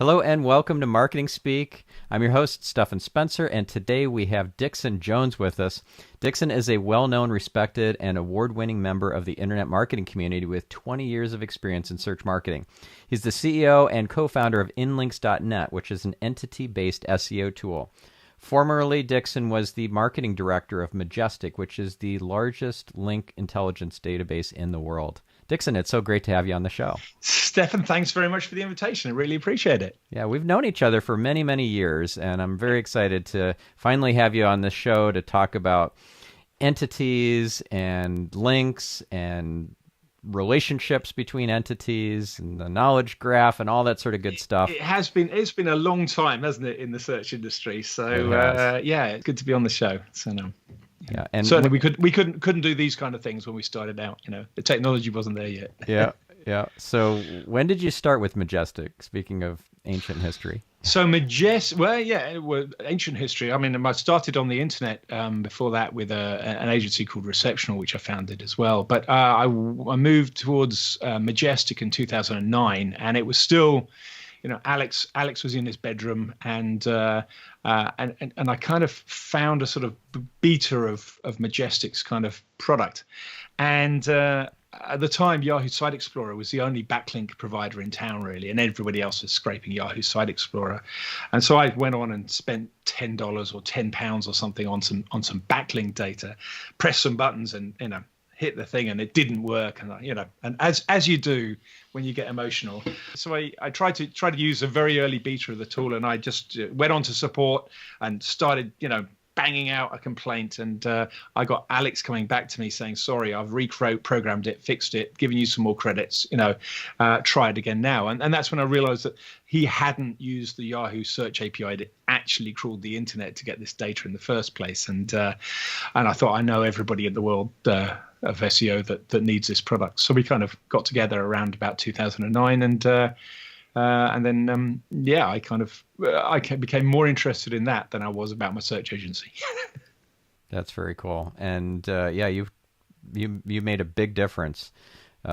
Hello and welcome to Marketing Speak. I'm your host, Stephan Spencer, and today we have Dixon Jones with us. Dixon is a well-known, respected, and award-winning member of the internet marketing community with 20 years of experience in search marketing. He's the CEO and co-founder of Inlinks.net, which is an entity-based SEO tool. Formerly, Dixon was the marketing director of Majestic, which is the largest link intelligence database in the world. Dixon, it's so great to have you on the show. Stephan, thanks very much for the invitation. I really appreciate it. Yeah, we've known each other for many, many years, and I'm very excited to finally have you on the show to talk about entities and links and relationships between entities and the knowledge graph and all that sort of good stuff. It's been a long time, hasn't it, in the search industry? So yeah, it's good to be on the show. So no. Yeah, and certainly we couldn't do these kind of things when we started out. You know, the technology wasn't there yet. Yeah. So when did you start with Majestic? Speaking of ancient history. So ancient history. I mean, I started on the internet before that with an agency called Receptional, which I founded as well. But I moved towards Majestic in 2009, and it was still, Alex was in his bedroom, and I kind of found a sort of beta of Majestic's kind of product, and at the time, Yahoo Site Explorer was the only backlink provider in town, really, and everybody else was scraping Yahoo Site Explorer. And so I went on and spent $10 or £10 or something on some backlink data, pressed some buttons, and hit the thing, and it didn't work. And as you do when you get emotional. So I tried to use a very early beta of the tool, and I just went on to support and started banging out a complaint, and I got Alex coming back to me saying, sorry, I've reprogrammed it, fixed it, given you some more credits, try it again now. And that's when I realized that he hadn't used the Yahoo search API that actually crawled the internet to get this data in the first place. And I thought, I know everybody in the world of SEO that needs this product. So we kind of got together around about 2009, and then I became more interested in that than I was about my search agency. That's very cool, and you made a big difference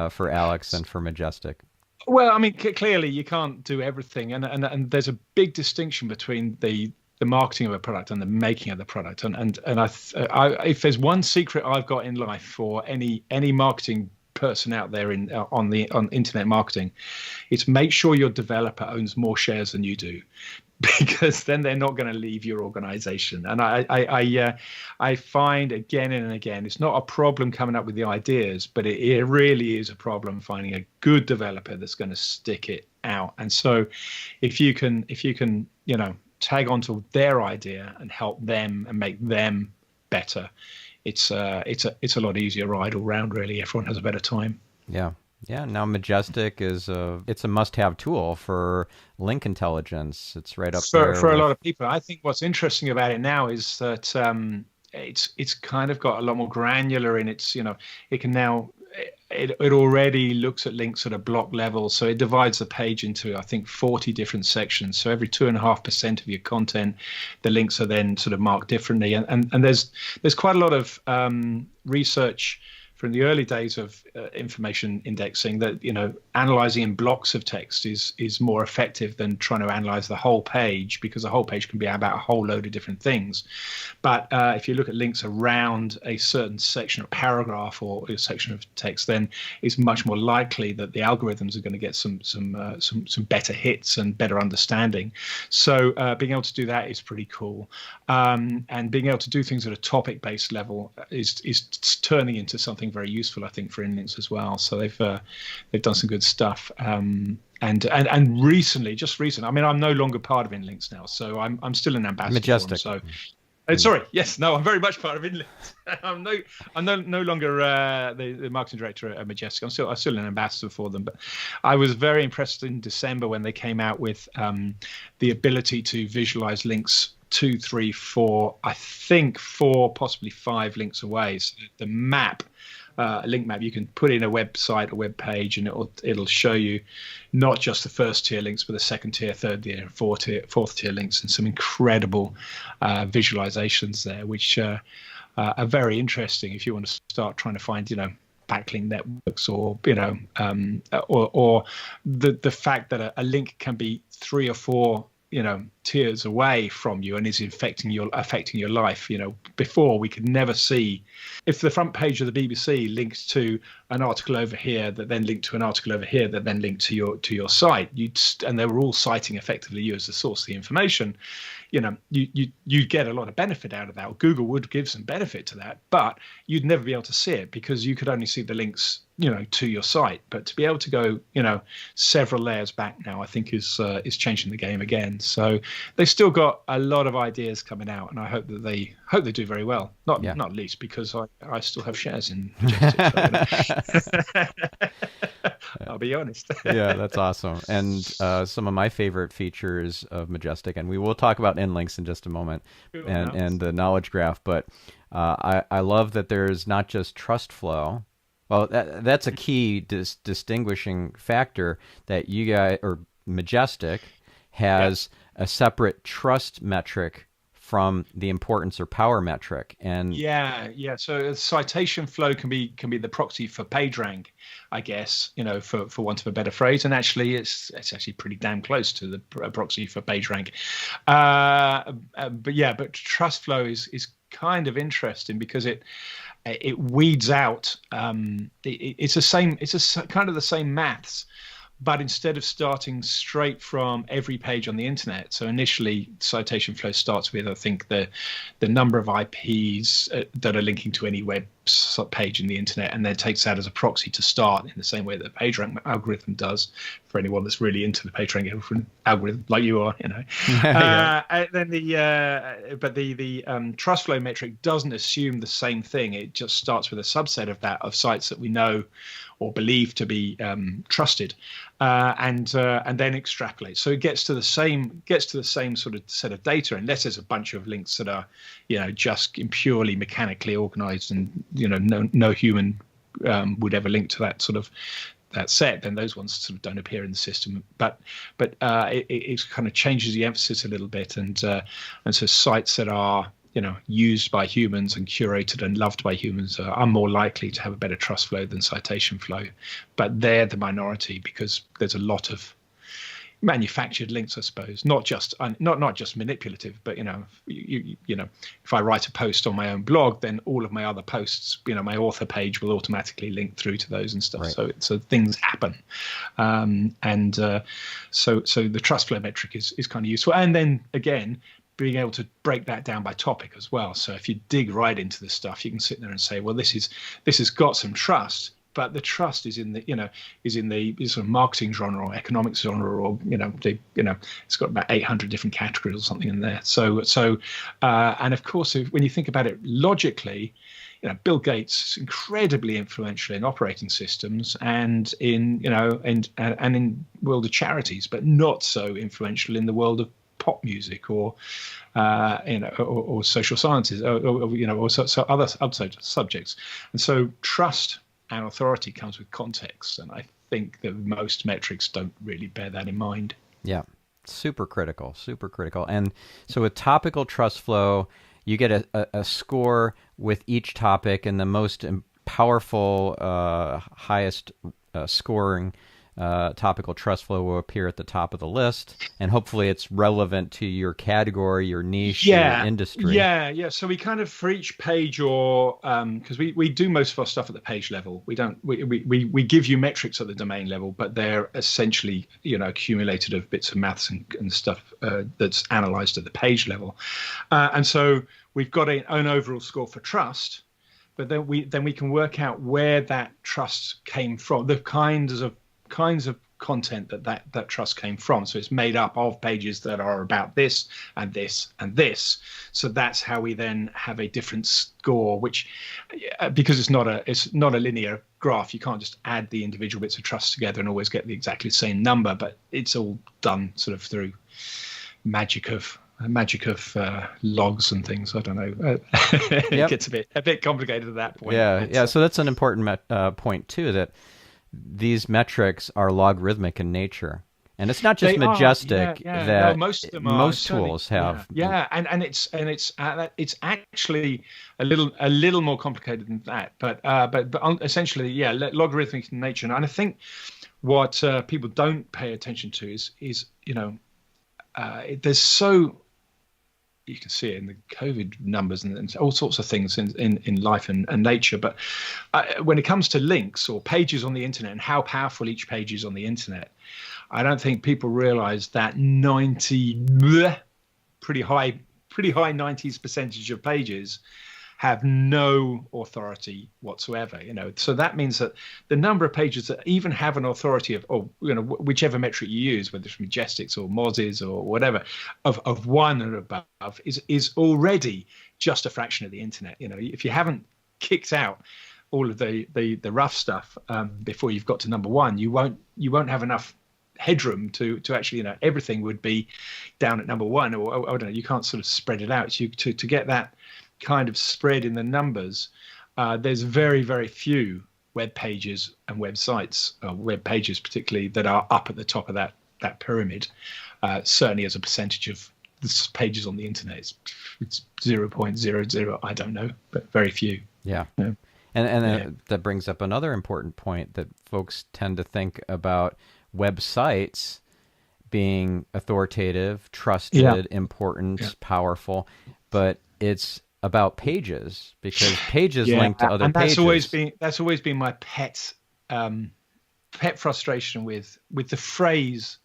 for Alex and for Majestic. Well, I mean, clearly you can't do everything, and there's a big distinction between the marketing of a product and the making of the product. And if there's one secret I've got in life for any marketing person out there on internet marketing, it's make sure your developer owns more shares than you do, because then they're not going to leave your organization. And I find again and again, it's not a problem coming up with the ideas, but it really is a problem finding a good developer that's going to stick it out. And so if you can tag onto their idea and help them and make them better, it's a lot easier ride all round, really. Everyone has a better time. Yeah. Now Majestic is it's a must-have tool for link intelligence. It's right up there for a lot of people. I think what's interesting about it now is that it's kind of got a lot more granular in its. It can now. It already looks at links at a block level, so it divides the page into, I think, 40 different sections. So every 2.5% of your content, the links are then sort of marked differently. And there's quite a lot of research from the early days of information indexing that analyzing in blocks of text is more effective than trying to analyze the whole page, because the whole page can be about a whole load of different things. But if you look at links around a certain section or paragraph or a section of text, then it's much more likely that the algorithms are going to get some better hits and better understanding. So being able to do that is pretty cool, and being able to do things at a topic-based level is turning into something very useful, I think, for Inlinks as well. So they've done some good stuff. And recently, I mean, I'm no longer part of Inlinks now, so I'm still an ambassador. Majestic. For them, sorry, yes, no, I'm very much part of Inlinks. I'm no longer the marketing director at Majestic. I'm still an ambassador for them. But I was very impressed in December when they came out with the ability to visualize links 2, 3, 4, I think 4, possibly 5 links away. So the map, a link map, you can put in a website, a web page, and it'll show you not just the first tier links, but the second tier, third tier, fourth tier links, and some incredible visualizations there, which are very interesting if you want to start trying to find backlink networks, or or the fact that a link can be 3 or 4 tiers away from you and is affecting your life. Before, we could never see if the front page of the BBC linked to an article over here that then linked to an article over here that then linked to your site. And they were all citing effectively you as the source of the information. You'd get a lot of benefit out of that. Or Google would give some benefit to that, but you'd never be able to see it because you could only see the links to your site. But to be able to go several layers back now, I think is changing the game again. So they've still got a lot of ideas coming out, and I hope that they do very well. Not least because I still have shares in Majestic. I'll be honest. Yeah, that's awesome. And some of my favorite features of Majestic, and we will talk about Nlinks in just a moment, and the knowledge graph. But I love that there's not just trust flow. Well, that's a key distinguishing factor, that you guys, or Majestic, has a separate trust metric from the importance or power metric. And so citation flow can be the proxy for page-rank, I guess, for want of a better phrase. And actually it's actually pretty damn close to the proxy for page-rank. But trust flow is kind of interesting because it weeds out. It's kind of the same maths, but instead of starting straight from every page on the internet. So initially, citation flow starts with, I think, the number of IPs that are linking to any web page in the internet, and then takes that as a proxy to start, in the same way that the PageRank algorithm does, for anyone that's really into the PageRank algorithm like you are. And then the trust flow metric doesn't assume the same thing. It just starts with a subset of that, of sites that we know or believe to be trusted, and then extrapolates. So it gets to the same sort of set of data, unless there's a bunch of links that are just purely mechanically organized, and no human would ever link to that sort of that set. Then those ones sort of don't appear in the system. But it kind of changes the emphasis a little bit, and so sites that are used by humans and curated and loved by humans are more likely to have a better trust flow than citation flow. But they're the minority because there's a lot of manufactured links, I suppose, not just manipulative, but if I write a post on my own blog, then all of my other posts, my author page will automatically link through to those and stuff. Right. So things happen, so the trust flow metric is kind of useful. And then again, being able to break that down by topic as well. So if you dig right into the stuff, you can sit there and say, well, this has got some trust, but the trust is in the sort of marketing genre or economics genre, or it's got about 800 different categories or something in there. So and of course, when you think about it logically, Bill Gates is incredibly influential in operating systems and in in world of charities, but not so influential in the world of pop music or social sciences or other subjects. And so trust and authority comes with context, and I think that most metrics don't really bear that in mind. Yeah, super critical. And so with topical trust flow, you get a score with each topic, and the most powerful, highest scoring topical trust flow will appear at the top of the list, and hopefully it's relevant to your category, your niche, your industry. Yeah. So we kind of, for each page, or because we do most of our stuff at the page level. We don't. We give you metrics at the domain level, but they're essentially accumulated of bits of maths and stuff that's analyzed at the page level, and so we've got an overall score for trust. But then we can work out where that trust came from, the kinds of content that trust came from. So it's made up of pages that are about this and this and this. So that's how we then have a different score, which because it's not a linear graph, you can't just add the individual bits of trust together and always get the exactly same number, but it's all done sort of through magic of logs and things. I don't know. It gets a bit complicated at that point. Yeah. So that's an important point too, that these metrics are logarithmic in nature. And it's not just They are, Majestic yeah. No, that most of them are most certainly, tools have. and it's actually a little more complicated than that. But essentially, yeah, logarithmic in nature. And I think what people don't pay attention to is there's so. You can see it in the COVID numbers and all sorts of things in life and nature. But when it comes to links or pages on the internet and how powerful each page is on the internet, I don't think people realize that pretty high 90s percentage of pages have no authority whatsoever. So that means that the number of pages that even have an authority of, whichever metric you use, whether it's Majestics or Mozes or whatever, of 1 and above is already just a fraction of the internet. If you haven't kicked out all of the rough stuff before you've got to number 1, you won't have enough headroom to actually, everything would be down at number 1, or I don't know, you can't sort of spread it out. To get that kind of spread in the numbers, there's very, very few web pages and websites, web pages particularly, that are up at the top of that pyramid. Certainly as a percentage of the pages on the internet, it's 0.00, I don't know, but very few. Yeah. And that brings up another important point, that folks tend to think about websites being authoritative, trusted, important, powerful, but it's about pages, because pages link to other and pages. That's always been my pet frustration with the phrase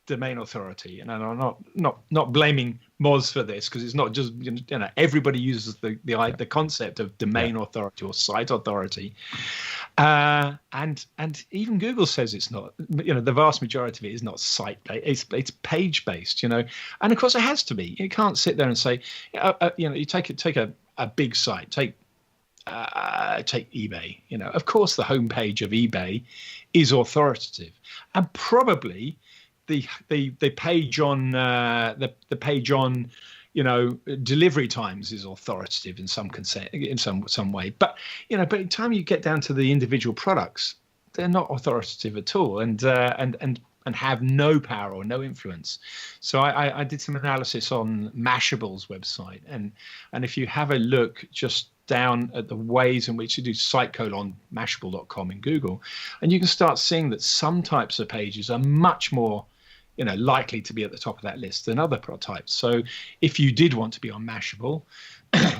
domain authority. And I'm not blaming Moz for this, because it's not just, everybody uses the concept of domain authority or site authority, and even Google says it's not. The vast majority of it is not site based, it's page based. And of course it has to be. You can't sit there and say, you take a big site, take eBay. Of course the homepage of eBay is authoritative, and probably the page on the page on delivery times is authoritative in some way. But but by the time you get down to the individual products, they're not authoritative at all, and have no power or no influence. So I did some analysis on Mashable's website, and if you have a look just down at the ways in which you do site:/mashable.com in Google, and you can start seeing that some types of pages are much more likely to be at the top of that list than other types. So if you did want to be on Mashable,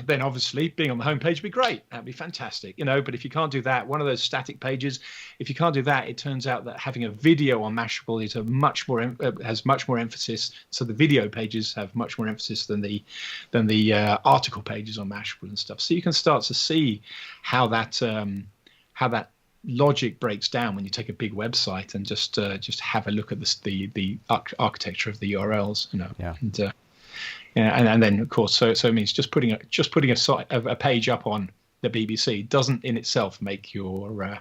then obviously being on the homepage would be great. That'd be fantastic, But if you can't do that, one of those static pages, if you can't do that, it turns out that having a video on Mashable is has much more emphasis. So the video pages have much more emphasis than the article pages on Mashable and stuff. So you can start to see how that logic breaks down when you take a big website and just have a look at the architecture of the URLs, and then of course, so it means just putting a page up on the BBC doesn't in itself make your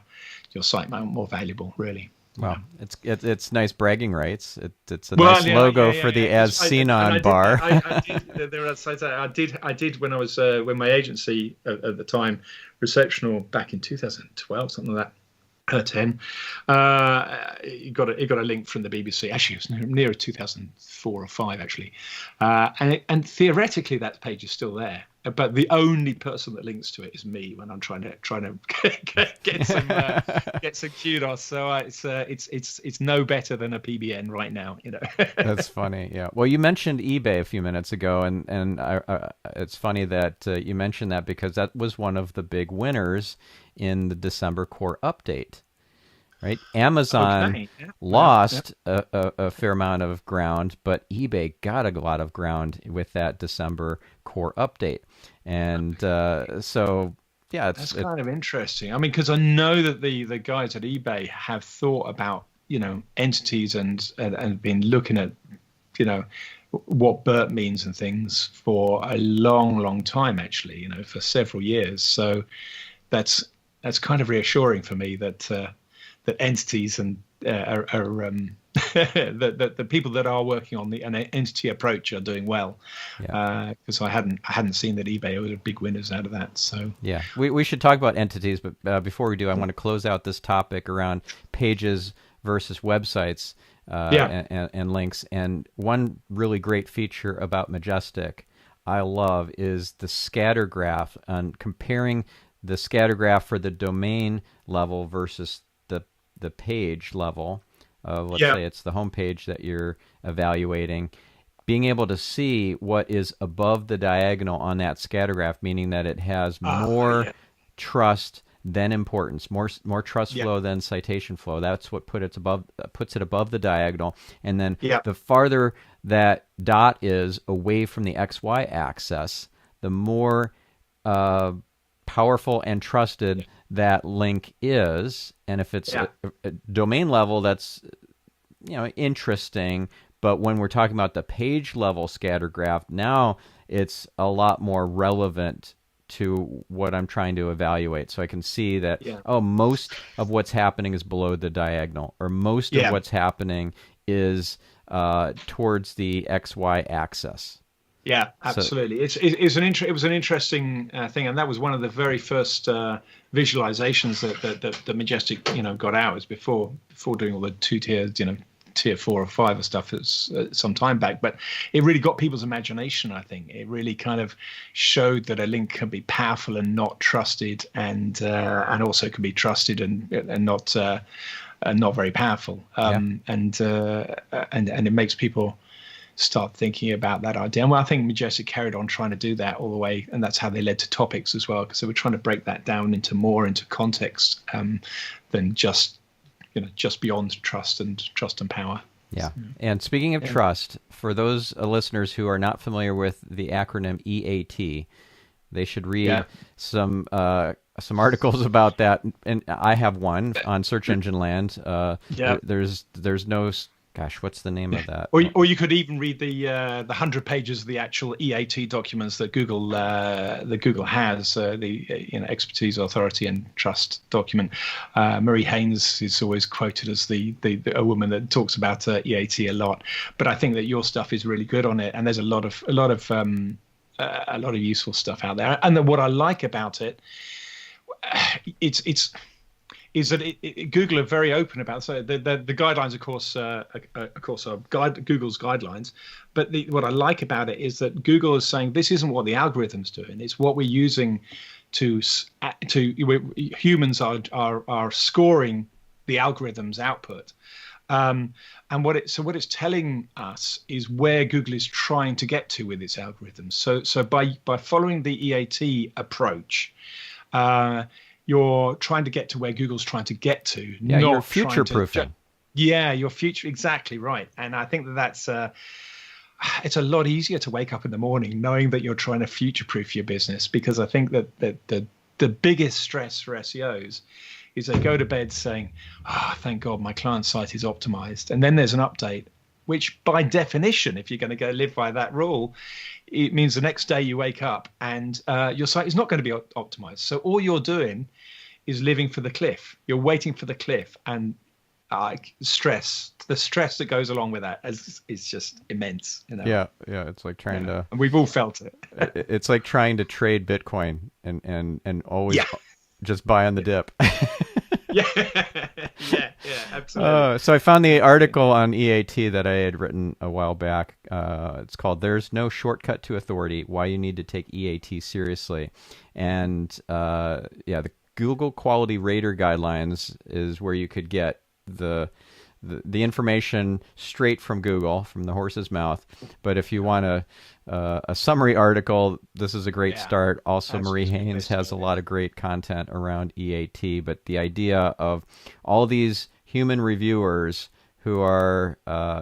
site more valuable, really. Well, it's nice bragging rights. It's a nice logo for the As Seen On bar. I did when I was when my agency at the time, Receptional, back in 2012, something like that. 10. It got a link from the BBC. Actually, it was nearer 2004 or 5, actually. And theoretically, that page is still there. But the only person that links to it is me when I'm trying to get some kudos. So it's no better than a PBN right now. That's funny. Yeah. Well, you mentioned eBay a few minutes ago, and it's funny that you mentioned that, because that was one of the big winners in the December core update. Right, Amazon lost a fair amount of ground, but eBay got a lot of ground with that December core update, and so that's kind of interesting. I mean, because I know that the guys at eBay have thought about entities and been looking at what BERT means and things for a long time, actually, for several years. So that's kind of reassuring for me that entities and the people that are working on an entity approach are doing well, because I hadn't seen that eBay were big winners out of that. So we should talk about entities, but before we do, I want to close out this topic around pages versus websites. and links. And one really great feature about Majestic I love is the scatter graph, and comparing the scatter graph for the domain level versus the page level. Let's say it's the home page that you're evaluating. Being able to see what is above the diagonal on that scatter graph, meaning that it has more trust than importance, more trust flow than citation flow. That's what puts it above the diagonal. And then the farther that dot is away from the XY axis, the more powerful and trusted that link is. And if it's a domain level, that's interesting. But when we're talking about the page level scatter graph, now it's a lot more relevant to what I'm trying to evaluate. So I can see that, most of what's happening is below the diagonal, or most of what's happening is towards the XY axis. Yeah, absolutely. So, it was an interesting thing, and that was one of the very first visualizations that Majestic got out. Was before doing all the two tiers, tier 4 or 5 or stuff some time back, but it really got people's imagination. I think it really kind of showed that a link can be powerful and not trusted, and also can be trusted and not very powerful. And it makes people start thinking about that idea. And I think Majestic carried on trying to do that all the way, and that's how they led to topics as well, because they were trying to break that down into context than just beyond trust and power. Yeah. And speaking of trust, for those listeners who are not familiar with the acronym EAT, they should read some articles about that. And I have one on Search Engine Land. There's no... Gosh, what's the name of that? Or you could even read the 100 pages of the actual EAT documents that Google has, the expertise, authority, and trust document. Marie Haynes is always quoted as a woman that talks about EAT a lot. But I think that your stuff is really good on it, and there's a lot of useful stuff out there. And then what I like about it, is that Google are very open about. So the guidelines, of course, are Google's guidelines. But what I like about it is that Google is saying this isn't what the algorithm's doing. It's what we're using humans are scoring the algorithm's output. And what it's telling us is where Google is trying to get to with its algorithms. So by following the EAT approach, you're trying to get to where Google's trying to get to. Yeah, you're future-proofing. You're future, exactly right. And I think that's it's a lot easier to wake up in the morning knowing that you're trying to future-proof your business, because I think that the biggest stress for SEOs is they go to bed saying, thank God my client site is optimized. And then there's an update, which by definition, if you're going to go live by that rule, it means the next day you wake up and your site is not going to be optimized. So all you're doing is living for the cliff. You're waiting for the cliff, and the stress that goes along with that is just immense. Yeah. It's like trying to. And we've all felt it. It's like trying to trade Bitcoin and always just buy on the dip. Yeah, absolutely. So I found the article on EAT that I had written a while back. It's called "There's No Shortcut to Authority: Why You Need to Take EAT Seriously." And the Google Quality Rater Guidelines is where you could get the information straight from Google, from the horse's mouth. But if you want a summary article, this is a great start. Also, Marie Haynes has a lot of great content around EAT. But the idea of all these human reviewers who are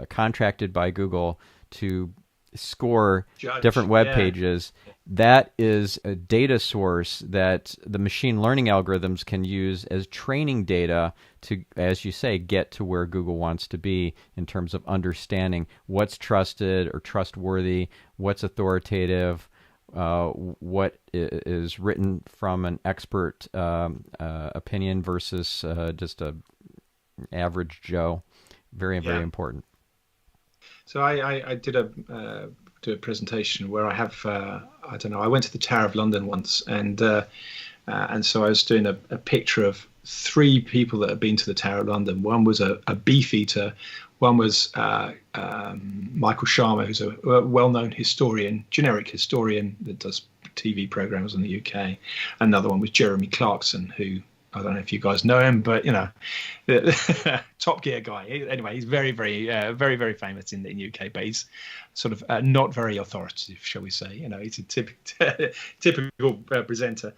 contracted by Google to score different web pages, that is a data source that the machine learning algorithms can use as training data to, as you say, get to where Google wants to be in terms of understanding what's trusted or trustworthy, what's authoritative, what is written from an expert opinion versus just a average Joe. Very, very important. So I did a presentation where I have I went to the Tower of London once, and so I was doing a picture of 3 people that had been to the Tower of London. One was a beef eater, One was Michael Sharma, who's a well-known historian, generic historian that does TV programs in the UK. Another one was Jeremy Clarkson, who, I don't know if you guys know him, but the Top Gear guy. Anyway, he's very, very famous in the UK, but he's sort of not very authoritative, shall we say? He's a typical presenter.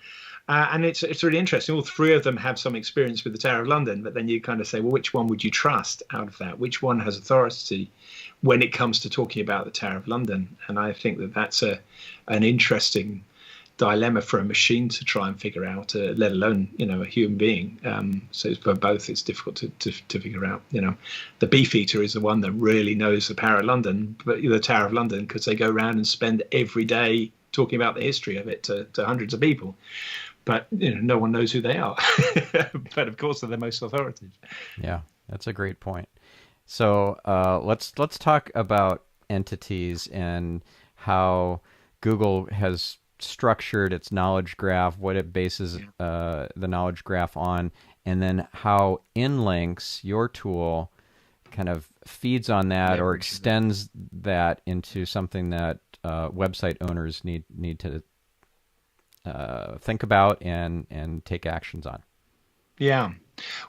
And it's really interesting. All three of them have some experience with the Tower of London, but then you kind of say, well, which one would you trust out of that? Which one has authority when it comes to talking about the Tower of London? And I think that that's an interesting dilemma for a machine to try and figure out, let alone a human being. So for both, it's difficult to figure out. The Beefeater is the one that really knows the Tower of London, but the Tower of London, because they go around and spend every day talking about the history of it to hundreds of people. But no one knows who they are. But of course, they're the most authoritative. Yeah, that's a great point. So let's talk about entities and how Google has structured its knowledge graph, what it bases the knowledge graph on, and then how InLinks, your tool, kind of feeds on that or extends that into something that website owners need to think about and take actions on. Yeah.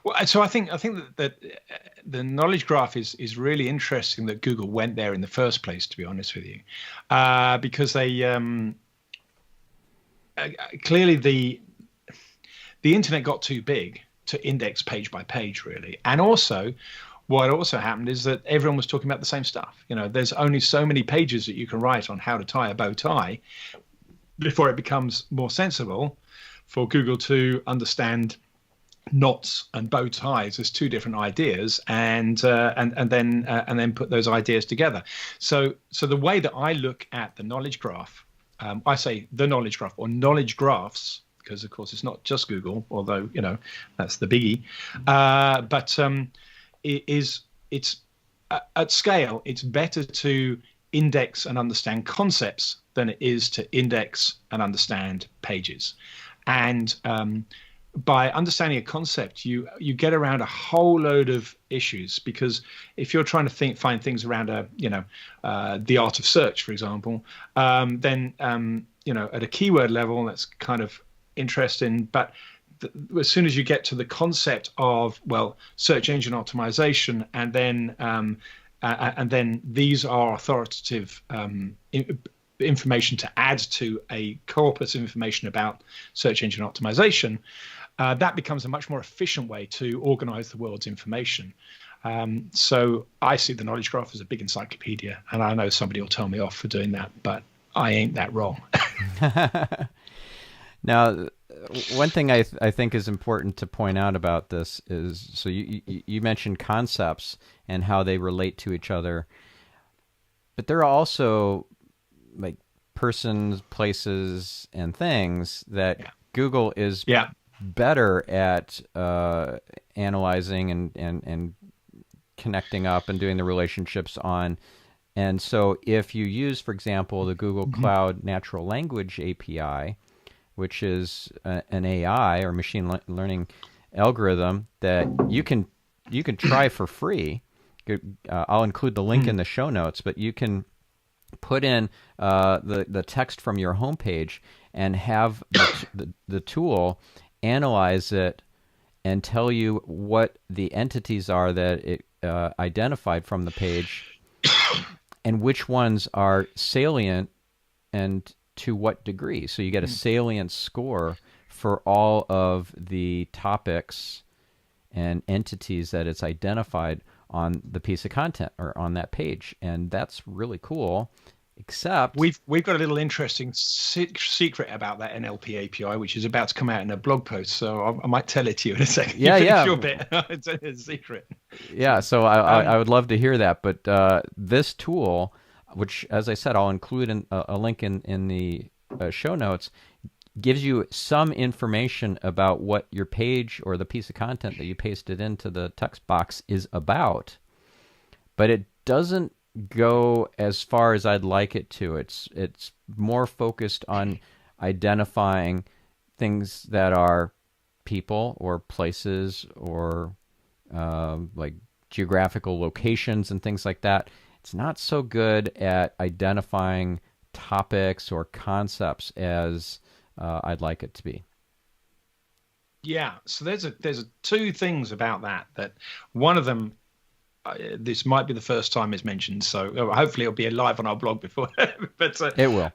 Well, so I think that the knowledge graph is really interesting that Google went there in the first place, to be honest with you, because they clearly the internet got too big to index page by page, really. And also, what also happened is that everyone was talking about the same stuff. There's only so many pages that you can write on how to tie a bow tie before it becomes more sensible for Google to understand knots and bow ties as two different ideas, and then put those ideas together. So the way that I look at the knowledge graph, I say the knowledge graph or knowledge graphs, because of course it's not just Google, although that's the biggie. But it's at scale, it's better to index and understand concepts than it is to index and understand pages. And by understanding a concept, you get around a whole load of issues, because if you're trying to find things around the art of search, for example, then at a keyword level, that's kind of interesting. But as soon as you get to the concept of search engine optimization, and then these are authoritative information to add to a corpus of information about search engine optimization, that becomes a much more efficient way to organize the world's information. So I see the knowledge graph as a big encyclopedia, and I know somebody will tell me off for doing that, but I ain't that wrong. Now, one thing I think is important to point out about this is, so you mentioned concepts and how they relate to each other, but there are also like persons, places, and things that Google is better at analyzing and connecting up and doing the relationships on. And so if you use, for example, the Google Cloud Natural Language API, which is an AI or machine learning algorithm that you can try for free. I'll include the link in the show notes, but you can put in the text from your homepage and have the tool analyze it and tell you what the entities are that it identified from the page and which ones are salient and to what degree. So you get a salient score for all of the topics and entities that it's identified on the piece of content or on that page. And that's really cool. Except we've got a little interesting secret about that NLP API, which is about to come out in a blog post. So I might tell it to you in a second. Yeah. Your bit. It's a secret. Yeah. So I would love to hear that. But this tool, which, as I said, I'll include a link in the show notes, gives you some information about what your page or the piece of content that you pasted into the text box is about. But it doesn't go as far as I'd like it to. It's more focused on identifying things that are people or places or like geographical locations and things like that. It's not so good at identifying topics or concepts as I'd like it to be. Yeah, so there's two things about that one of them, this might be the first time it's mentioned, so hopefully it'll be live on our blog before. But it will.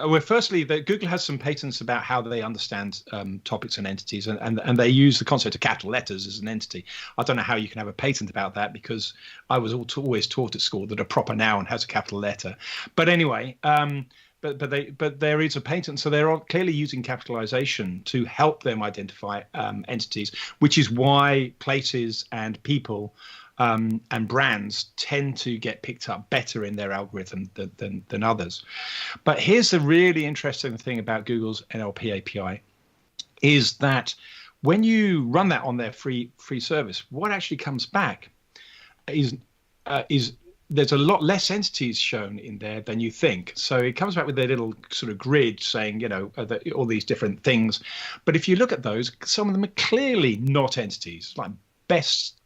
Well, firstly, Google has some patents about how they understand topics and entities, and they use the concept of capital letters as an entity. I don't know how you can have a patent about that, because I was always taught at school that a proper noun has a capital letter. But anyway, but there is a patent, so they're clearly using capitalization to help them identify entities, which is why places and people and brands tend to get picked up better in their algorithm than others. But here's the really interesting thing about Google's NLP API is that when you run that on their free service, what actually comes back is there's a lot less entities shown in there than you think. So it comes back with a little sort of grid saying, all these different things. But if you look at those, some of them are clearly not entities, like best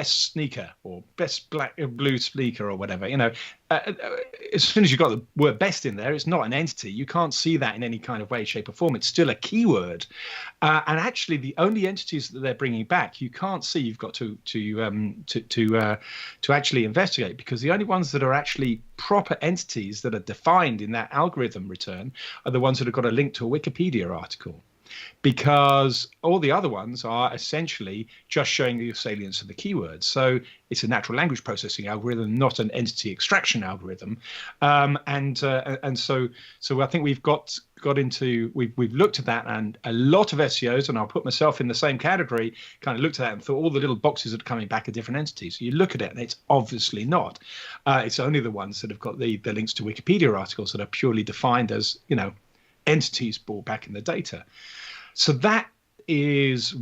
sneaker or best blue sneaker or whatever. As soon as you've got the word best in there, it's not an entity. You can't see that in any kind of way, shape, or form. It's still a keyword. And actually, the only entities that they're bringing back, you can't see. You've got to actually investigate, because the only ones that are actually proper entities that are defined in that algorithm return are the ones that have got a link to a Wikipedia article. Because all the other ones are essentially just showing the salience of the keywords. So it's a natural language processing algorithm, not an entity extraction algorithm. And so I think we've we've looked at that, and a lot of SEOs, and I'll put myself in the same category, kind of looked at that and thought all the little boxes that are coming back are different entities. So you look at it and it's obviously not. It's only the ones that have got the links to Wikipedia articles that are purely defined as, entities brought back in the data. So that is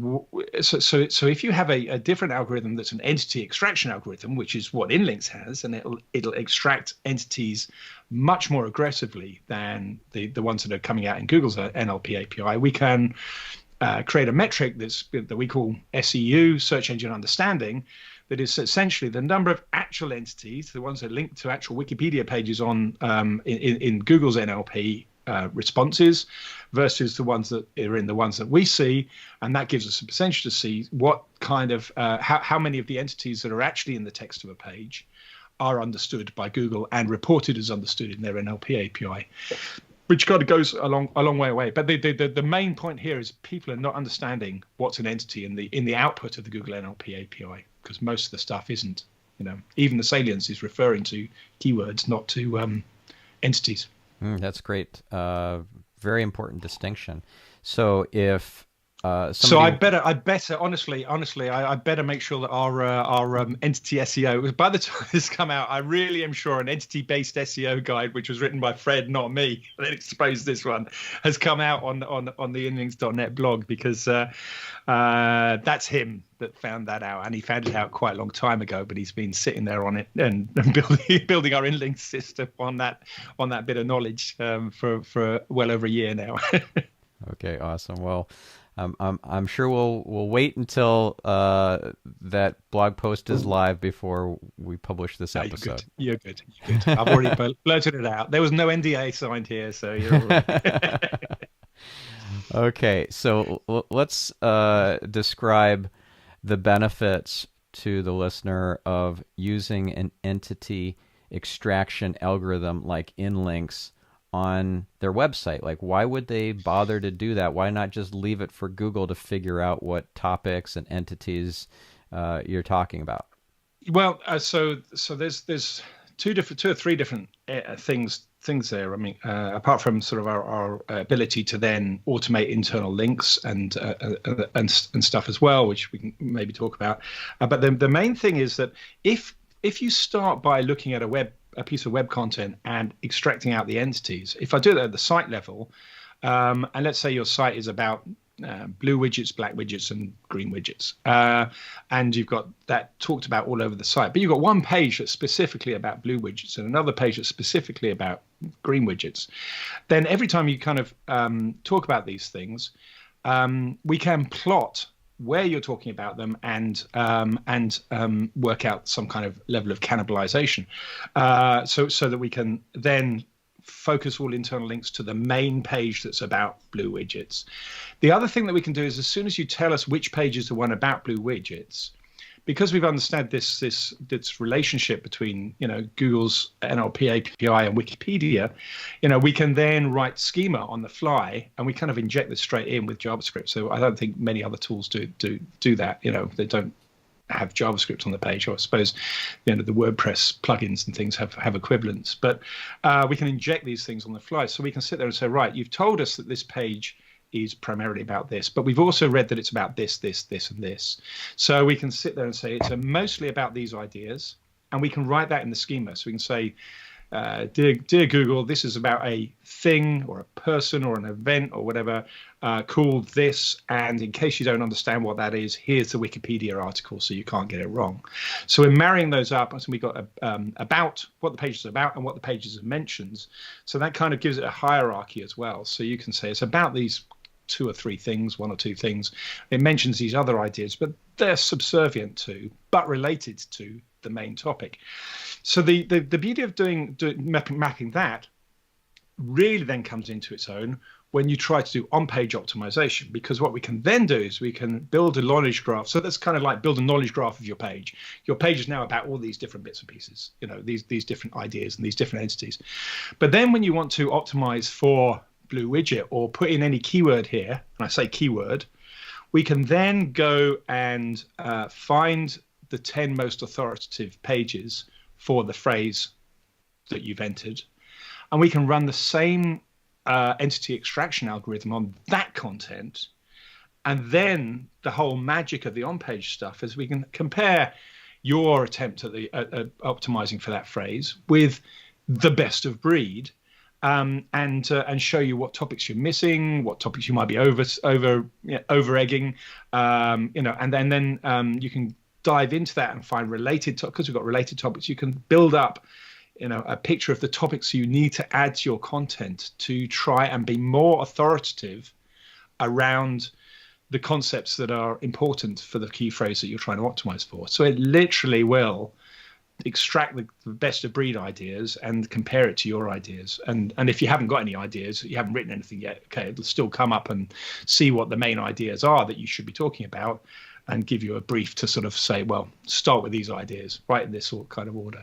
so if you have a different algorithm that's an entity extraction algorithm, which is what Inlinks has, and it'll extract entities much more aggressively than the ones that are coming out in Google's NLP API, we can create a metric that we call SEU, search engine understanding, that is essentially the number of actual entities, the ones that link to actual Wikipedia pages on in Google's NLP responses versus the ones that are in the ones that we see, and that gives us a percentage to see what kind of how many of the entities that are actually in the text of a page are understood by Google and reported as understood in their NLP API, which kind of goes a long way away. But the main point here is people are not understanding what's an entity in the output of the Google NLP API, because most of the stuff isn't. Even the salience is referring to keywords, not to entities. That's great. Very important distinction. So if so I better honestly, I better make sure that our entity SEO, by the time this come out, I really am sure an entity-based SEO guide, which was written by Fred, not me, that exposed this one, has come out on the inlinks.net blog, because that's him that found that out, and he found it out quite a long time ago, but he's been sitting there on it and building our inlinks system on that bit of knowledge for well over a year now. Okay, awesome. Well, I'm sure we'll wait until that blog post is live before we publish this episode. You're good. I've already blurted it out. There was no NDA signed here, so you're all right. Okay, so let's describe the benefits to the listener of using an entity extraction algorithm like Inlinks on their website. Like, why would they bother to do that? Why not just leave it for Google to figure out what topics and entities you're talking about? Well, so there's two or three different things there. I mean, apart from sort of our ability to then automate internal links and stuff as well, which we can maybe talk about. But the main thing is that if you start by looking at a piece of web content and extracting out the entities, if I do that at the site level, and let's say your site is about blue widgets, black widgets, and green widgets, and you've got that talked about all over the site, but you've got one page that's specifically about blue widgets and another page that's specifically about green widgets. Then every time you kind of talk about these things, we can plot where you're talking about them and work out some kind of level of cannibalization, so that we can then focus all internal links to the main page that's about blue widgets. The other thing that we can do is, as soon as you tell us which page is the one about blue widgets, because we've understood this relationship between Google's NLP API and Wikipedia, we can then write schema on the fly, and we kind of inject this straight in with JavaScript. So I don't think many other tools do that. They don't have JavaScript on the page, or I suppose the WordPress plugins and things have equivalents. But we can inject these things on the fly, so we can sit there and say, right, you've told us that this page is primarily about this, but we've also read that it's about this, this, this, and this. So we can sit there and say it's mostly about these ideas, and we can write that in the schema. So we can say, dear Google, this is about a thing or a person or an event or whatever called this, and in case you don't understand what that is, here's the Wikipedia article so you can't get it wrong. So we're marrying those up, and so we got about what the page is about and what the pages mentions. So that kind of gives it a hierarchy as well. So you can say it's about these two or three things, one or two things. It mentions these other ideas, but they're subservient to, but related to the main topic. So the beauty of mapping that really then comes into its own when you try to do on-page optimization, because what we can then do is we can build a knowledge graph. So that's kind of like build a knowledge graph of your page. Your page is now about all these different bits and pieces, these different ideas and these different entities. But then when you want to optimize for blue widget or put in any keyword here, and I say keyword, we can then go and find the 10 most authoritative pages for the phrase that you've entered, and we can run the same entity extraction algorithm on that content. And then the whole magic of the on-page stuff is we can compare your attempt at optimizing for that phrase with the best of breed, and show you what topics you're missing, what topics you might be over egging, and then you can dive into that and find related, because we've got related topics. You can build up a picture of the topics you need to add to your content to try and be more authoritative around the concepts that are important for the key phrase that you're trying to optimize for. So it literally will extract the best of breed ideas and compare it to your ideas. And if you haven't got any ideas, you haven't written anything yet, okay, it'll still come up and see what the main ideas are that you should be talking about, and give you a brief to sort of say, well, start with these ideas, write in this kind of order.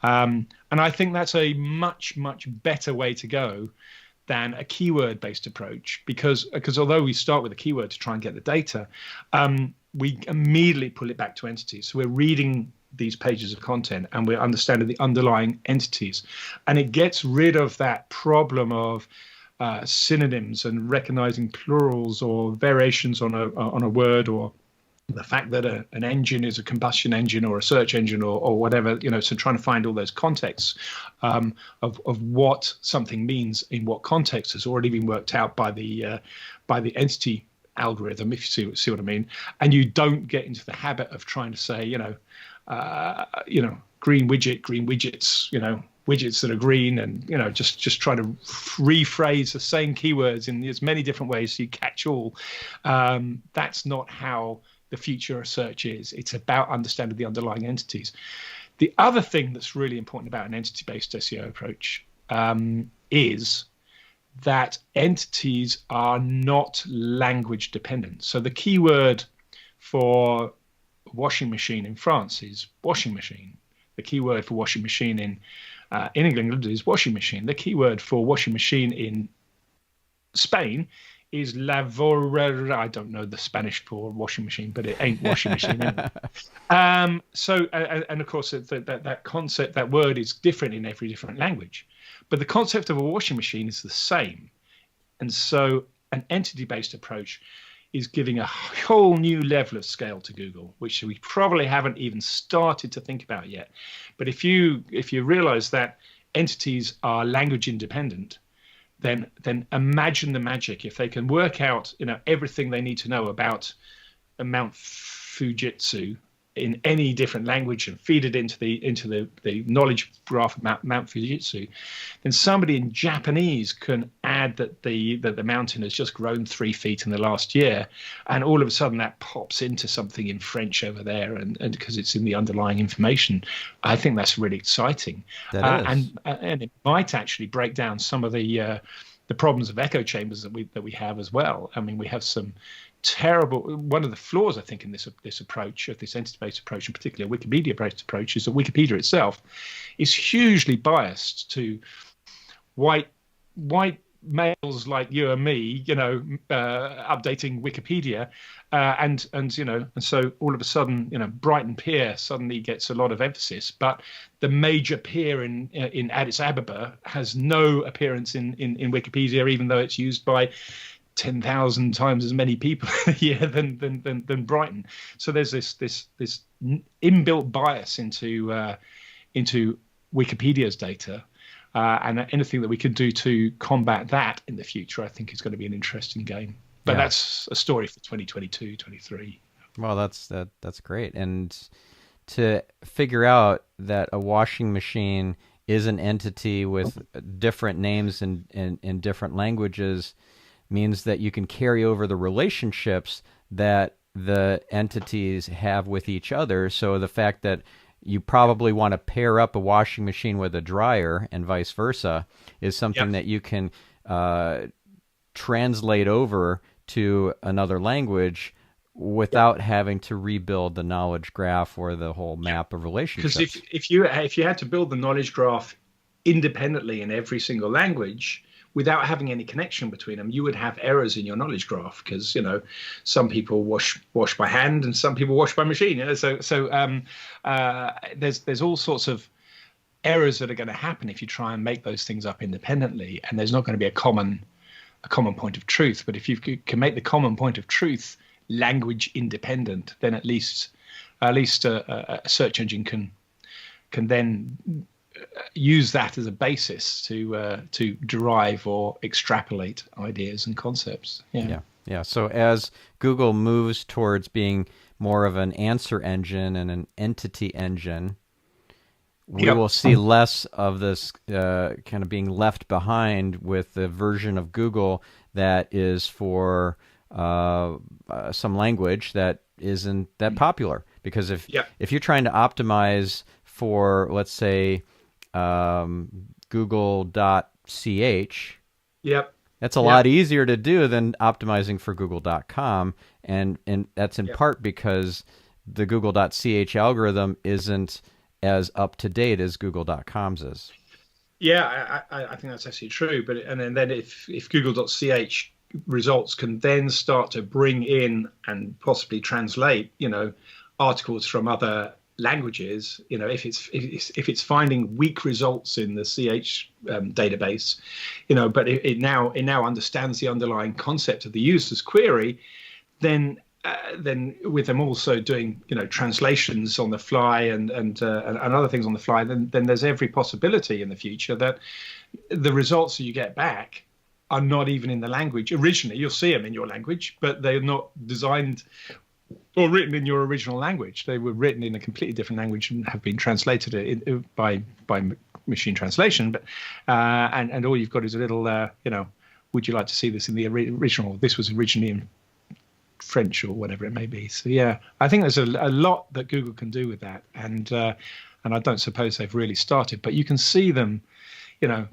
And I think that's a much, much better way to go than a keyword-based approach, because although we start with a keyword to try and get the data, we immediately pull it back to entities. So we're reading these pages of content and we're understanding the underlying entities, and it gets rid of that problem of synonyms and recognizing plurals or variations on a word, or the fact that an engine is a combustion engine or a search engine or whatever, so trying to find all those contexts of what something means in what context has already been worked out by the entity algorithm, if you see what I mean. And you don't get into the habit of trying to say, green widgets, widgets that are green, and just try to rephrase the same keywords in as many different ways so you catch all. That's not how the future of search is. It's about understanding the underlying entities. The other thing that's really important about an entity-based SEO approach is that entities are not language dependent. So the keyword for washing machine in France is washing machine. The keyword for washing machine in England is washing machine. The keyword for washing machine in Spain is lavora. I don't know the Spanish for washing machine, but it ain't washing machine. So, and of course, that concept, that word is different in every different language, but the concept of a washing machine is the same. And so an entity-based approach is giving a whole new level of scale to Google, which we probably haven't even started to think about yet. But if you realize that entities are language independent, then imagine the magic. If they can work out everything they need to know about Mount Fujitsu in any different language and feed it into the knowledge graph of Mount Fujitsu, then somebody in Japanese can add that the mountain has just grown 3 feet in the last year, and all of a sudden that pops into something in French over there, and because it's in the underlying information. I think that's really exciting. That is. And it might actually break down some of the problems of echo chambers that we have as well. I mean, we have some terrible. One of the flaws, I think, in this approach, of this entity-based approach, in particular a Wikipedia-based approach, is that Wikipedia itself is hugely biased to white males like you and me, updating Wikipedia, and so all of a sudden, Brighton Pier suddenly gets a lot of emphasis, but the major pier in Addis Ababa has no appearance in Wikipedia, even though it's used by 10,000 times as many people a year than Brighton. So there's this inbuilt bias into Wikipedia's data. And anything that we can do to combat that in the future, I think, is going to be an interesting game. But that's a story for 2022, 23. Well, that's great. And to figure out that a washing machine is an entity with different names in different languages means that you can carry over the relationships that the entities have with each other. So the fact that you probably want to pair up a washing machine with a dryer and vice versa is something that you can translate over to another language without having to rebuild the knowledge graph or the whole map of relationships. Because if you had to build the knowledge graph independently in every single language without having any connection between them, you would have errors in your knowledge graph, because some people wash by hand and some people wash by machine. So there's all sorts of errors that are going to happen if you try and make those things up independently, and there's not going to be a common point of truth. But if you can make the common point of truth language independent, then at least a search engine can then use that as a basis to derive or extrapolate ideas and concepts. Yeah. So as Google moves towards being more of an answer engine and an entity engine, we will see less of this kind of being left behind with the version of Google that is for some language that isn't that popular. Because if you're trying to optimize for, let's say, google.ch, that's a lot easier to do than optimizing for google.com, and that's in part because the google.ch algorithm isn't as up to date as google.com's is. I think that's actually true. But then if google.ch results can then start to bring in and possibly translate articles from other languages, if it's finding weak results in the CH database, but it now understands the underlying concept of the user's query, then with them also doing translations on the fly and other things on the fly, then there's every possibility in the future that the results that you get back are not even in the language originally. You'll see them in your language, but they're not designed or written in your original language. They were written in a completely different language and have been translated by machine translation. But and all you've got is a little, would you like to see this in the original? This was originally in French or whatever it may be. So I think there's a lot that Google can do with that, and I don't suppose they've really started, but you can see them.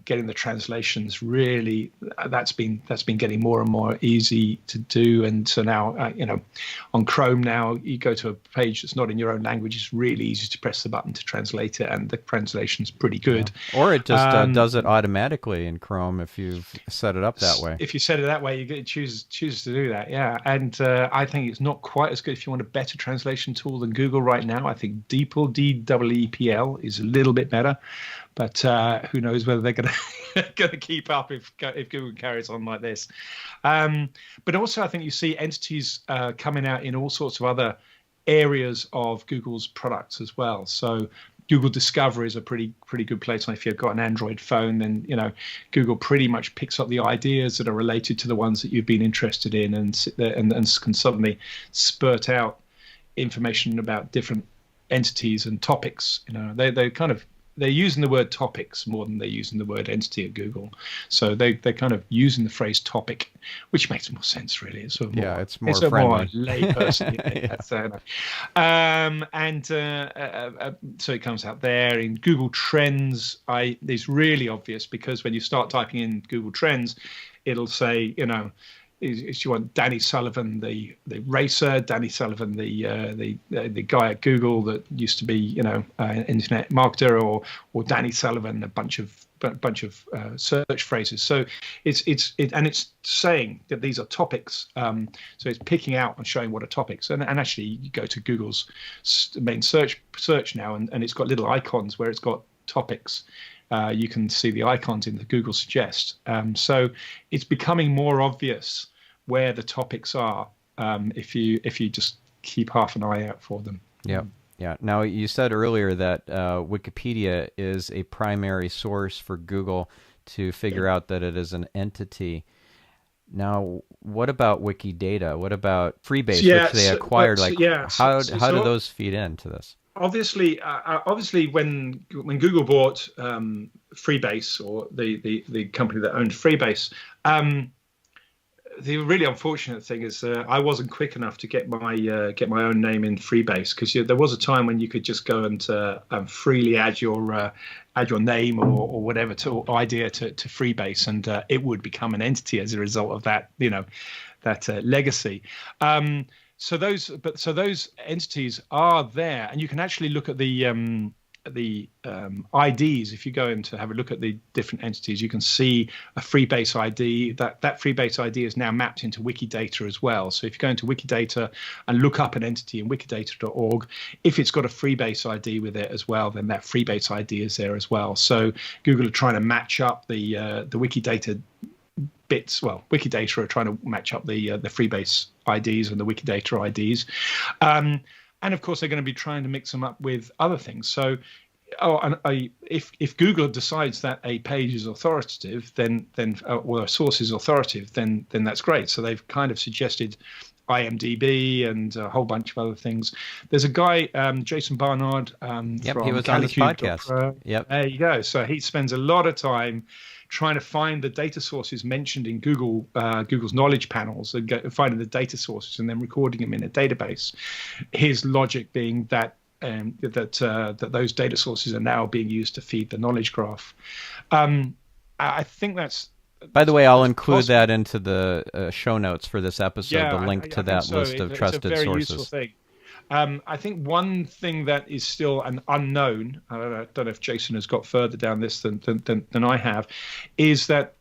Getting the translations really, that's been getting more and more easy to do. And so now, on Chrome now, you go to a page that's not in your own language, it's really easy to press the button to translate it, and the translation's pretty good. Yeah. Or it just does it automatically in Chrome if you've set it up that way. If you set it that way, you choose to do that, And I think it's not quite as good if you want a better translation tool than Google right now. I think DeepL, DEEPL, is a little bit better. But who knows whether they're going to keep up if Google carries on like this. But also, I think you see entities coming out in all sorts of other areas of Google's products as well. So Google Discover is a pretty good place. And if you've got an Android phone, then Google pretty much picks up the ideas that are related to the ones that you've been interested in, and can suddenly spurt out information about different entities and topics. They're using the word topics more than they're using the word entity at Google. So they're kind of using the phrase topic, which makes more sense, really. It's sort of more, it's more it's a friendly. more layperson. So it comes out there in Google Trends. It's really obvious because when you start typing in Google Trends, it'll say, if you want Danny Sullivan, the racer, Danny Sullivan, the guy at Google that used to be, an internet marketer, or Danny Sullivan, a bunch of search phrases. So it's saying that these are topics. So it's picking out and showing what are topics. And actually, you go to Google's main search now, and it's got little icons where it's got topics. You can see the icons in the Google Suggest. So it's becoming more obvious where the topics are if you just keep half an eye out for them. Yeah. Now, you said earlier that Wikipedia is a primary source for Google to figure out that it is an entity. Now, what about Wikidata? What about Freebase, which they acquired? How do those feed into this? Obviously, when Google bought Freebase, or the company that owned Freebase, the really unfortunate thing is I wasn't quick enough to get my own name in Freebase, because there was a time when you could just go and freely add your name or whatever idea to Freebase, and it would become an entity as a result of that legacy. So those entities are there, and you can actually look at the IDs. If you go in to have a look at the different entities, you can see a Freebase ID. That Freebase ID is now mapped into Wikidata as well. So if you go into Wikidata and look up an entity in wikidata.org, if it's got a Freebase ID with it as well, then that Freebase ID is there as well. So Google are trying to match up the Wikidata bits. Well, Wikidata are trying to match up the Freebase IDs and the Wikidata IDs, and of course they're going to be trying to mix them up with other things. So, if Google decides that a page is authoritative, then or a source is authoritative, then that's great. So they've kind of suggested IMDb and a whole bunch of other things. There's a guy, Jason Barnard, from he was on this podcast. Yep, there you go. So he spends a lot of time trying to find the data sources mentioned in Google's knowledge panels, and finding the data sources and then recording them in a database. His logic being that those data sources are now being used to feed the knowledge graph. I think that's. By the way, I'll include that into the show notes for this episode. Yeah, the link to that list of trusted it's a very sources. Useful thing. I think one thing that is still an unknown, I don't know if Jason has got further down this than I have, is that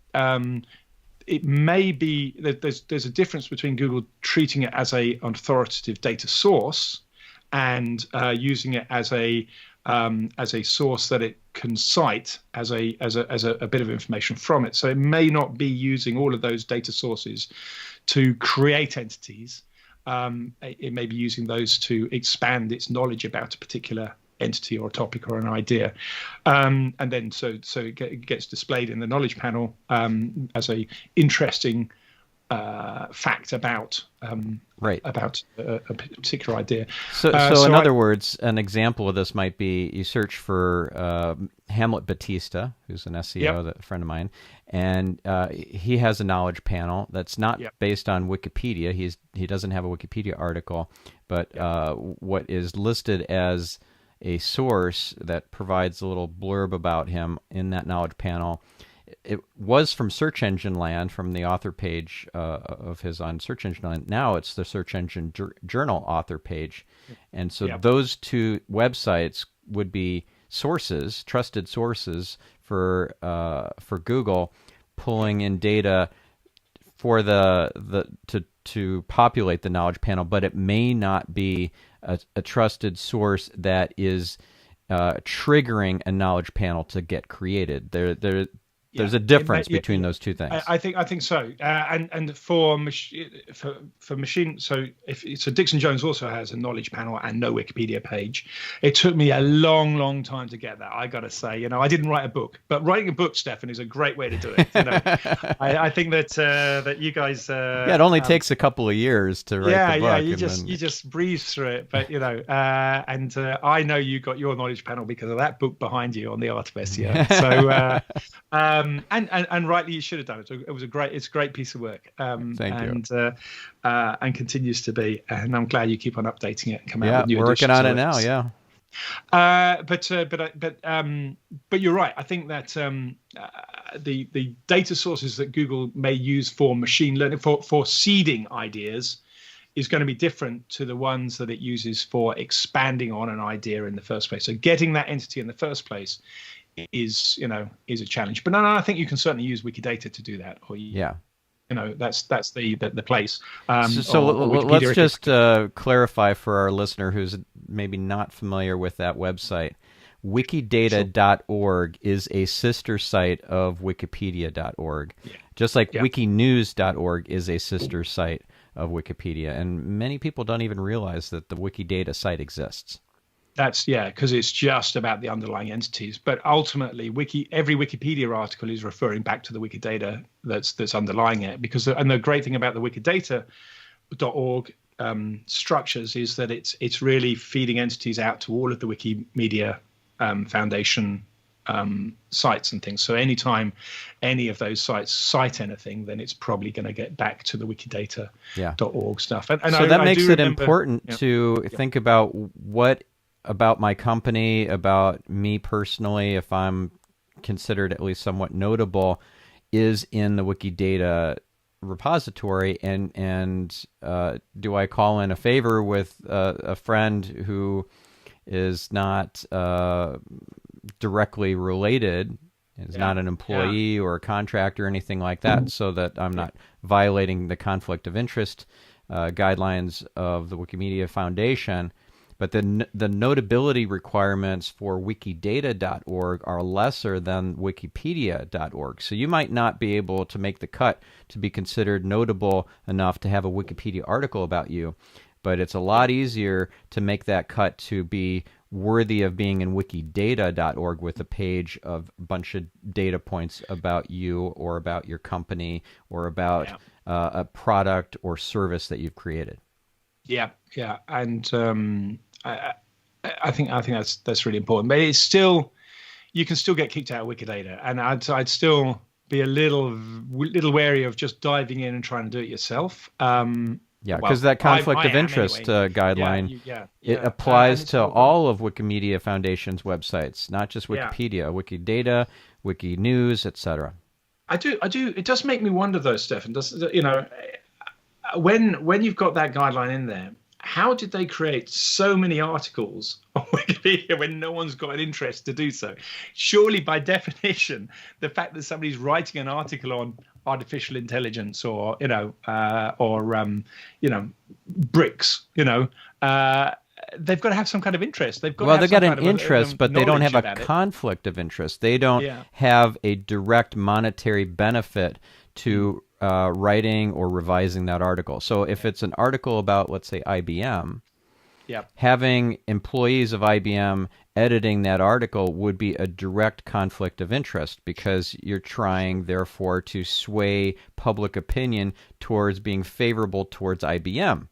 it may be that there's a difference between Google treating it as an authoritative data source and using it as a source that it can cite as a bit of information from it. So it may not be using all of those data sources to create entities. It may be using those to expand its knowledge about a particular entity or a topic or an idea, and then so it gets displayed in the knowledge panel as a interesting fact about a particular idea. So in other words, an example of this might be you search for Hamlet Batista, who's an SEO, a friend of mine, and he has a knowledge panel that's not based on Wikipedia. He doesn't have a Wikipedia article, but what is listed as a source that provides a little blurb about him in that knowledge panel. It was from Search Engine Land, from the author page of his on Search Engine Land. Now it's the Search Engine Journal author page. And so those two websites would be sources, trusted sources for Google, pulling in data for to populate the knowledge panel, but it may not be a trusted source that is triggering a knowledge panel to get created. There's a difference between those two things. I think so. And for machine, so Dixon Jones also has a knowledge panel and no Wikipedia page. It took me a long time to get that. I got to say, I didn't write a book, but writing a book, Stephan, is a great way to do it. I think that you guys. It only takes a couple of years to write the book. You just breeze through it, but and I know you got your knowledge panel because of that book behind you on the art of SEO. So. And rightly, you should have done it. It's a great piece of work. Thank you. And continues to be. And I'm glad you keep on updating it. And come out with new we're working on it now. But you're right. I think that the data sources that Google may use for machine learning for seeding ideas is going to be different to the ones that it uses for expanding on an idea in the first place. So getting that entity in the first place is a challenge, but no, I think you can certainly use Wikidata to do that. Or that's the place. Let's just clarify for our listener who's maybe not familiar with that website. Wikidata.org is a sister site of Wikipedia.org, just like Wikinews.org is a sister site of Wikipedia, and many people don't even realize that the Wikidata site exists. That's because it's just about the underlying entities. But ultimately, every Wikipedia article is referring back to the Wikidata that's underlying it. And the great thing about the Wikidata.org structures is that it's really feeding entities out to all of the Wikimedia Foundation sites and things. So anytime any of those sites cite anything, then it's probably going to get back to the Wikidata.org stuff. And so that makes it important to think about what about my company, about me personally, if I'm considered at least somewhat notable, is in the Wikidata repository, and do I call in a favor with a friend who is not directly related, is not an employee or a contractor or anything like that, so that I'm not violating the conflict of interest guidelines of the Wikimedia Foundation. But the notability requirements for Wikidata.org are lesser than Wikipedia.org. So you might not be able to make the cut to be considered notable enough to have a Wikipedia article about you, but it's a lot easier to make that cut to be worthy of being in Wikidata.org with a page of a bunch of data points about you or about your company or about a product or service that you've created. And I think that's really important. But it's still, you can still get kicked out of Wikidata, and I'd still be a little wary of just diving in and trying to do it yourself. Because that conflict of interest guideline, it applies to all of Wikimedia Foundation's websites, not just Wikipedia, Wikidata, Wikinews, etc. I do. It does make me wonder, though, Stephan. When you've got that guideline in there, how did they create so many articles on Wikipedia when no one's got an interest to do so? Surely, by definition, the fact that somebody's writing an article on artificial intelligence or bricks, they've got to have some kind of interest. They've got an interest, but they don't have a conflict of interest. They don't have a direct monetary benefit to writing or revising that article. So if it's an article about, let's say, IBM, having employees of IBM editing that article would be a direct conflict of interest, because you're trying, therefore, to sway public opinion towards being favorable towards IBM.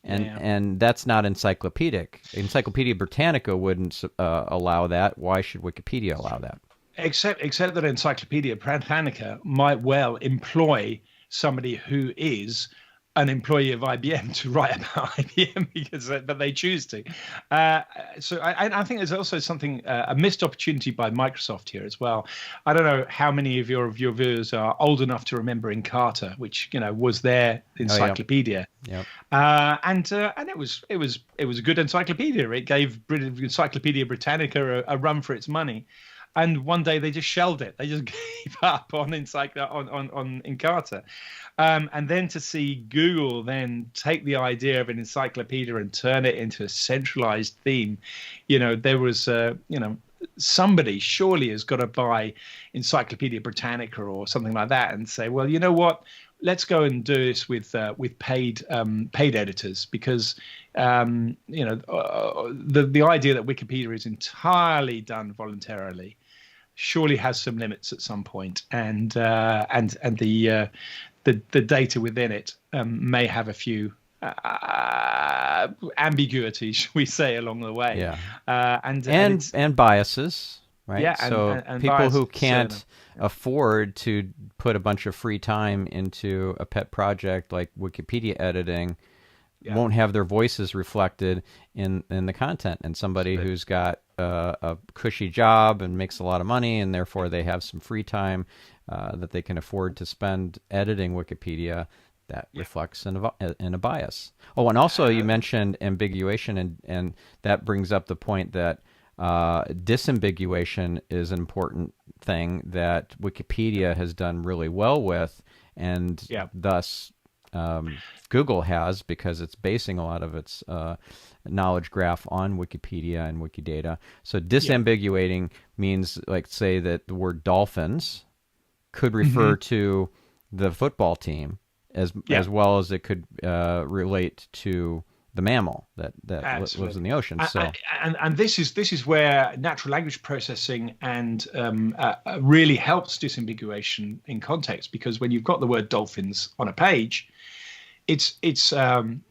And that's not encyclopedic. Encyclopedia Britannica wouldn't allow that. Why should Wikipedia allow that? Except that Encyclopedia Britannica might well employ somebody who is an employee of IBM to write about IBM, but they choose to. So I think there's also something, a missed opportunity by Microsoft here as well. I don't know how many of your viewers are old enough to remember Encarta, which was their encyclopedia. And it was a good encyclopedia. It gave Encyclopedia Britannica a run for its money. And one day they just shelved it. They just gave up on Encarta. And then to see Google then take the idea of an encyclopedia and turn it into a centralized theme, there was, somebody surely has got to buy Encyclopedia Britannica or something like that and say, well, you know what? Let's go and do this with paid editors, because the idea that Wikipedia is entirely done voluntarily surely has some limits at some point, and the data within it may have a few ambiguities, shall we say, along the way. Yeah. And biases, right? Yeah, so and people bias, who can't certainly. afford to put a bunch of free time into a pet project like Wikipedia editing won't have their voices reflected in the content. And somebody who's got a cushy job and makes a lot of money, and therefore they have some free time that they can afford to spend editing Wikipedia, that reflects in a bias. Oh, and also you mentioned ambiguation, and that brings up the point that disambiguation is an important thing that Wikipedia has done really well with, and thus Google has, because it's basing a lot of its knowledge graph on Wikipedia and Wikidata. So disambiguating means, like, say that the word dolphins could refer to the football team as well as it could relate to the mammal that lives in the ocean. And this is where natural language processing and really helps disambiguation in context, because when you've got the word dolphins on a page, it's on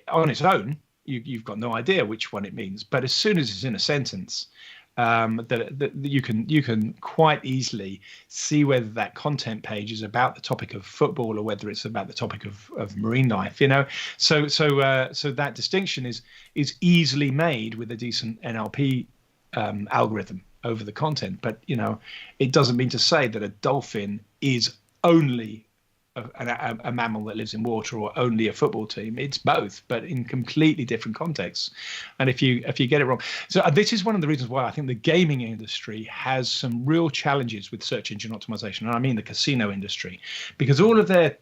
its own, you've got no idea which one it means. But as soon as it's in a sentence, that you can quite easily see whether that content page is about the topic of football or whether it's about the topic of marine life. So that distinction is easily made with a decent NLP algorithm over the content. But it doesn't mean to say that a dolphin is only a mammal that lives in water or only a football team. It's both, but in completely different contexts. And if you get it wrong, so this is one of the reasons why I think the gaming industry has some real challenges with search engine optimization, and I mean the casino industry, because all of their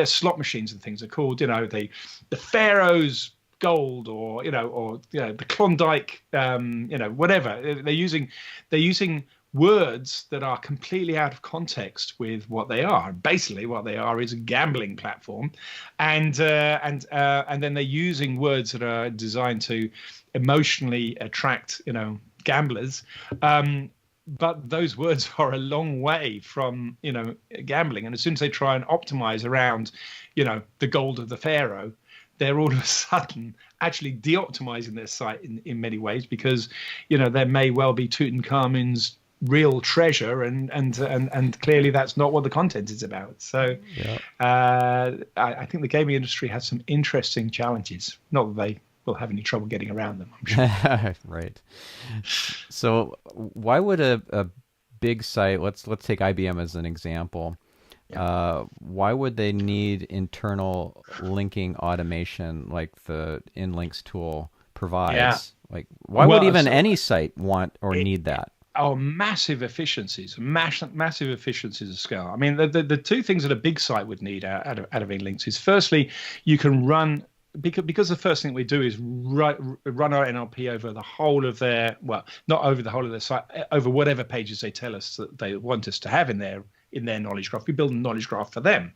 slot machines and things are called the Pharaoh's Gold, or the Klondike, whatever. They're using words that are completely out of context with what they are. Basically, what they are is a gambling platform, and then they're using words that are designed to emotionally attract gamblers. But those words are a long way from gambling, and as soon as they try and optimize around the gold of the pharaoh, they're all of a sudden actually de-optimizing their site in many ways, because there may well be Tutankhamun's real treasure, and clearly that's not what the content is about. So I think the gaming industry has some interesting challenges. Not that they will have any trouble getting around them, I'm sure. Right. So why would a big site, let's take IBM as an example, why would they need internal linking automation like the InLinks tool provides? Like, why would even any site want or need that? Oh, massive efficiencies, massive efficiencies of scale. I mean, the two things that a big site would need out of InLinks is, firstly, you can run, because the first thing we do is run our NLP over the whole of their, well, not over the whole of their site, over whatever pages they tell us that they want us to have in their knowledge graph. We build a knowledge graph for them,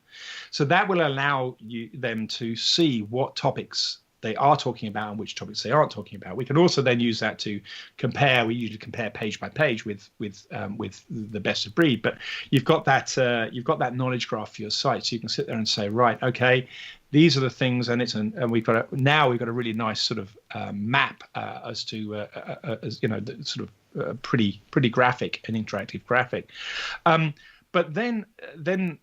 so that will allow them to see what topics they are talking about and which topics they aren't talking about. We can also then use that to compare. We usually compare page by page with the best of breed. But you've got that knowledge graph for your site, so you can sit there and say, right, okay, these are the things, and we've got a really nice sort of map as to the sort of pretty graphic and interactive graphic. But then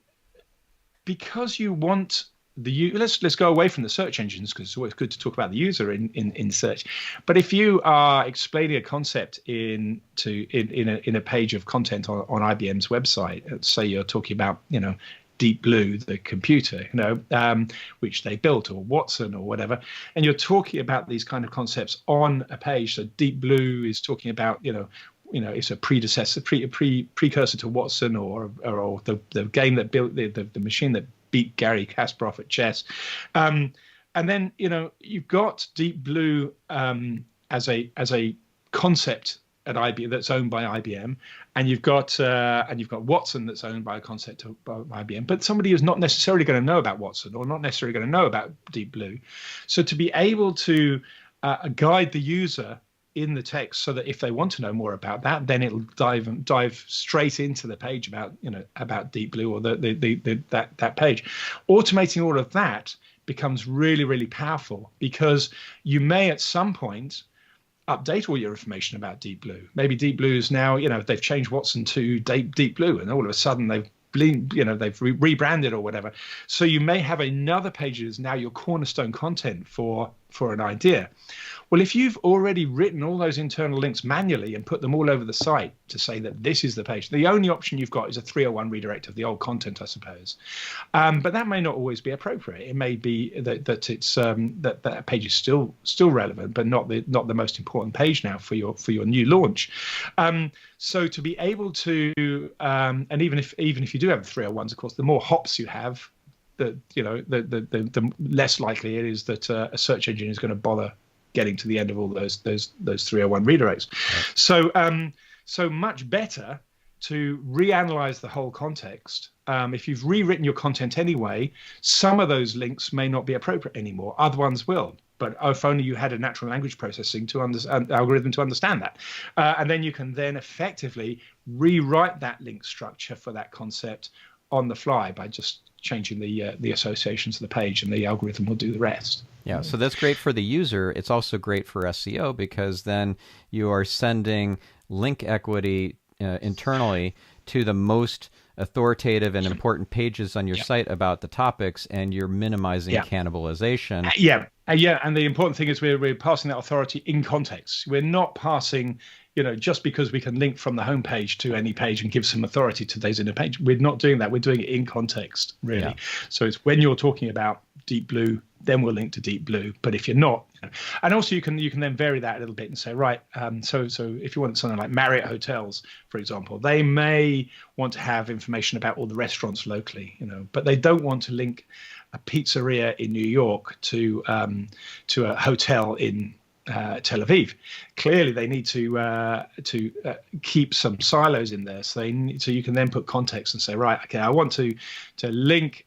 because you want let's go away from the search engines, because it's always good to talk about the user in search. But if you are explaining a concept in a page of content on IBM's website, say you're talking about Deep Blue, the computer, which they built, or Watson or whatever, and you're talking about these kind of concepts on a page. So Deep Blue is talking about it's a precursor to Watson, or the game that built the machine that beat Garry Kasparov at chess, and then you've got Deep Blue as a concept at IBM that's owned by IBM, and you've got Watson that's owned by a concept by IBM. But somebody is not necessarily going to know about Watson or not necessarily going to know about Deep Blue. So to be able to guide the user in the text so that if they want to know more about that, then it'll dive straight into the page about Deep Blue or that page. Automating all of that becomes really, really powerful, because you may at some point update all your information about Deep Blue. Maybe Deep Blue is now, they've changed Watson to Deep Blue, and all of a sudden they've rebranded or whatever. So you may have another page that is now your cornerstone content for an idea. Well, if you've already written all those internal links manually and put them all over the site to say that this is the page, the only option you've got is a 301 redirect of the old content, I suppose. But that may not always be appropriate. It may be that it's that page is still relevant, but not the most important page now for your new launch. So to be able to, and even if you do have 301s, of course, the more hops you have, the less likely it is that a search engine is going to bother getting to the end of all those 301 redirects. Right. So much better to reanalyze the whole context. If you've rewritten your content anyway, some of those links may not be appropriate anymore. Other ones will. But if only you had a natural language processing algorithm to understand that. And then you can then effectively rewrite that link structure for that concept on the fly by just changing the associations of the page, and the algorithm will do the rest. Yeah, so that's great for the user. It's also great for SEO, because then you are sending link equity internally to the most authoritative and important pages on your site about the topics, and you're minimizing cannibalization. And the important thing is we're passing that authority in context. We're not passing, just because we can link from the homepage to any page and give some authority to those in a page. We're not doing that. We're doing it in context, really. Yeah. So it's when you're talking about Deep Blue, then we'll link to Deep Blue. But if you're not, and also you can then vary that a little bit and say, right, so if you want something like Marriott hotels, for example, they may want to have information about all the restaurants locally, but they don't want to link a pizzeria in New York to a hotel in Tel Aviv. Clearly, they need to keep some silos in there, so you can then put context and say, right, okay, I want to link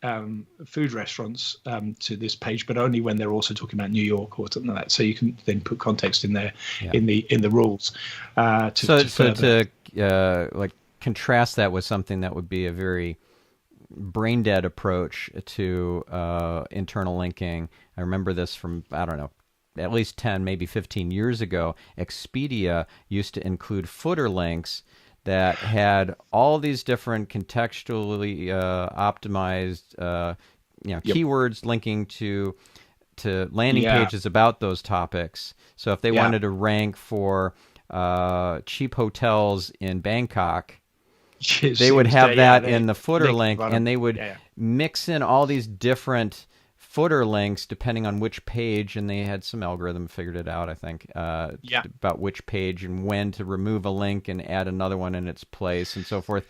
food restaurants to this page, but only when they're also talking about New York or something like that. So you can then put context in there in the rules. To contrast that with something that would be a very brain dead approach to internal linking. I remember this from, I don't know, at least 10, maybe 15 years ago. Expedia used to include footer links that had all these different contextually optimized keywords linking to landing pages about those topics. So if they wanted to rank for cheap hotels in Bangkok, they would have that in the footer link, and they would mix in all these different footer links depending on which page, and they had some algorithm figured it out, I think, about which page and when to remove a link and add another one in its place and so forth.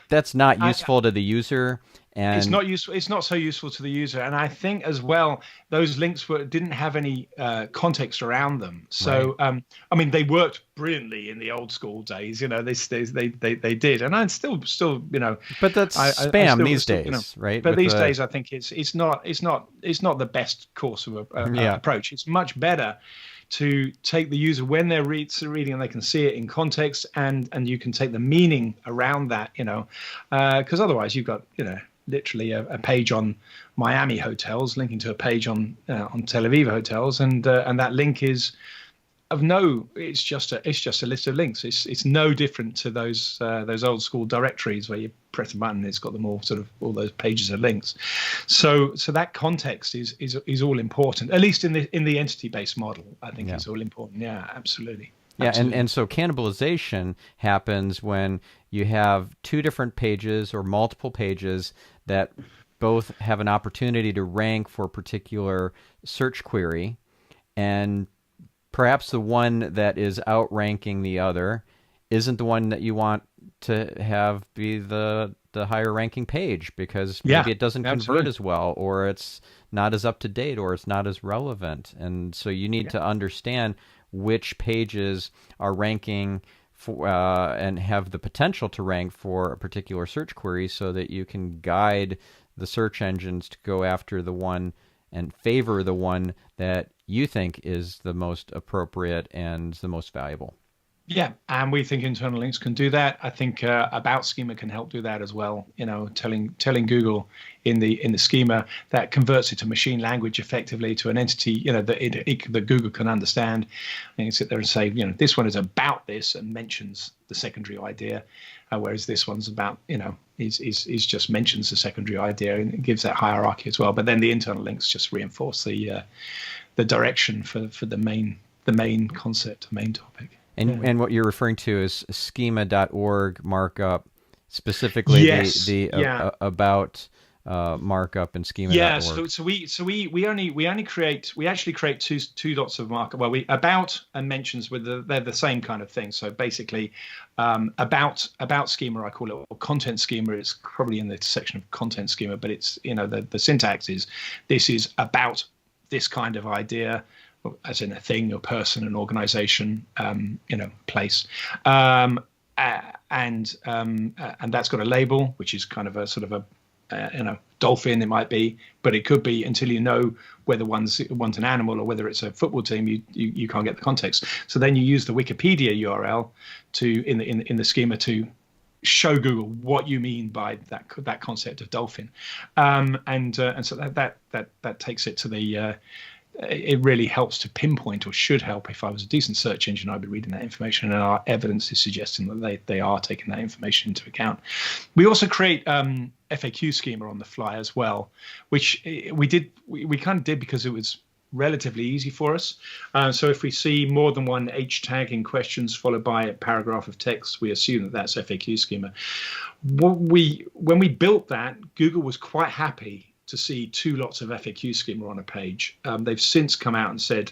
That's not useful to the user. And it's not useful. It's not so useful to the user, and I think as well those links didn't have any context around them. So right. I mean, they worked brilliantly in the old school days. They did, and I'm still. But that's spam these days, right? But these days, I think it's not the best course of approach. It's much better to take the user when they're reading and they can see it in context, and you can take the meaning around that, because otherwise you've got literally a page on Miami hotels linking to a page on Tel Aviv hotels, and that link is of it's just a list of links. It's no different to those old school directories where you press a button, it's got them all all those pages of links. So that context is all important, at least in the entity based model. I think it's all important. Yeah, absolutely. Yeah, and so cannibalization happens when you have two different pages or multiple pages that both have an opportunity to rank for a particular search query, and perhaps the one that is outranking the other isn't the one that you want to have be the higher ranking page, because maybe it doesn't convert as well, or it's not as up to date, or it's not as relevant. And so you need to understand which pages are ranking for, and have the potential to rank for a particular search query, so that you can guide the search engines to go after the one and favor the one that you think is the most appropriate and the most valuable. Yeah, and we think internal links can do that. I think about schema can help do that as well. Telling Google in the schema that converts it to machine language effectively to an entity that Google can understand. And you can sit there and say, this one is about this and mentions the secondary idea, whereas this one's about is just mentions the secondary idea, and it gives that hierarchy as well. But then the internal links just reinforce the direction for the main concept, the main topic. And what you're referring to is schema.org markup, specifically the about markup in schema.org. Yeah, so we actually create two lots of markup. Well, we about and mentions they're the same kind of thing. So basically, about schema, I call it, or content schema. It's probably in the section of content schema, but it's the syntax is, this is about this kind of idea, as in a thing, a person, an organization, place, and that's got a label, which is kind of a sort of a dolphin, it might be, but it could be, until you know whether one's an animal or whether it's a football team, you can't get the context. So then you use the Wikipedia URL in the schema to show Google what you mean by that concept of dolphin, and so that takes it to the. It really helps to pinpoint, or should help. If I was a decent search engine, I'd be reading that information, and our evidence is suggesting that they are taking that information into account. We also create FAQ schema on the fly as well, which we kind of did because it was relatively easy for us. So if we see more than one H tag in questions followed by a paragraph of text, we assume that that's FAQ schema. When we built that, Google was quite happy to see two lots of FAQ schema on a page. They've since come out and said,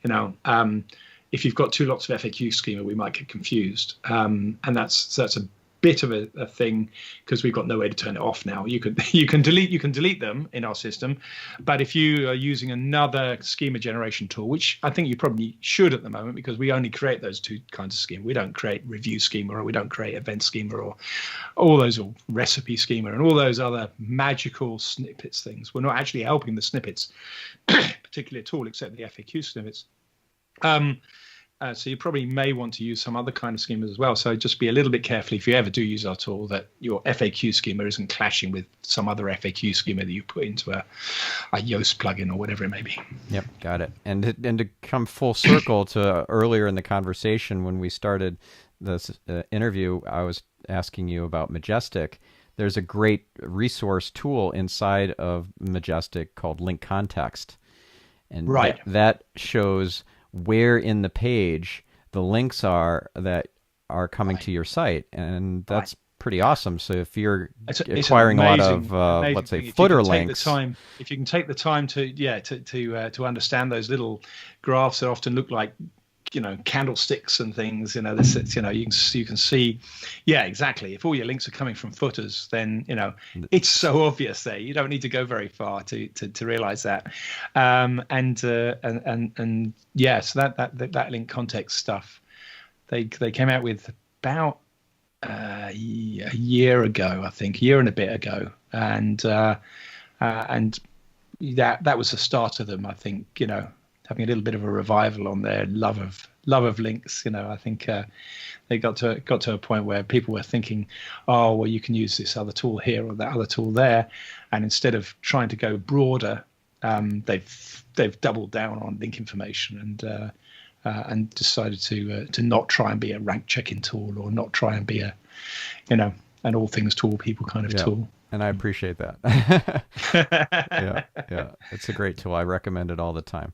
if you've got two lots of FAQ schema, we might get confused. And that's a bit of a thing, because we've got no way to turn it off now. You can delete them in our system, but if you are using another schema generation tool, which I think you probably should at the moment, because we only create those two kinds of schema. We don't create review schema, or we don't create event schema, or all those, or recipe schema, and all those other magical snippets things. We're not actually helping the snippets particularly at all, except the FAQ snippets. So you probably may want to use some other kind of schema as well. So just be a little bit careful, if you ever do use our tool, that your FAQ schema isn't clashing with some other FAQ schema that you put into a Yoast plugin or whatever it may be. Yep, got it. And to come full circle to earlier in the conversation when we started this interview, I was asking you about Majestic. There's a great resource tool inside of Majestic called Link Context. And right. that shows where in the page the links are that are coming to your site, and that's pretty awesome. So if you're acquiring a lot of let's say footer links, if you can take the time to understand those little graphs that often look like candlesticks and things, you can see, exactly. If all your links are coming from footers, then it's so obvious there. You don't need to go very far to realize that. So that link context stuff, they came out with about a year ago, I think, a year and a bit ago, and that was the start of them. I think having a little bit of a revival on their love of links. I think they got to a point where people were thinking, oh, well, you can use this other tool here or that other tool there, and instead of trying to go broader, they've doubled down on link information and decided to not try and be a rank checking tool, or not try and be an all things tool people kind of tool. And I appreciate that. Yeah, it's a great tool. I recommend it all the time.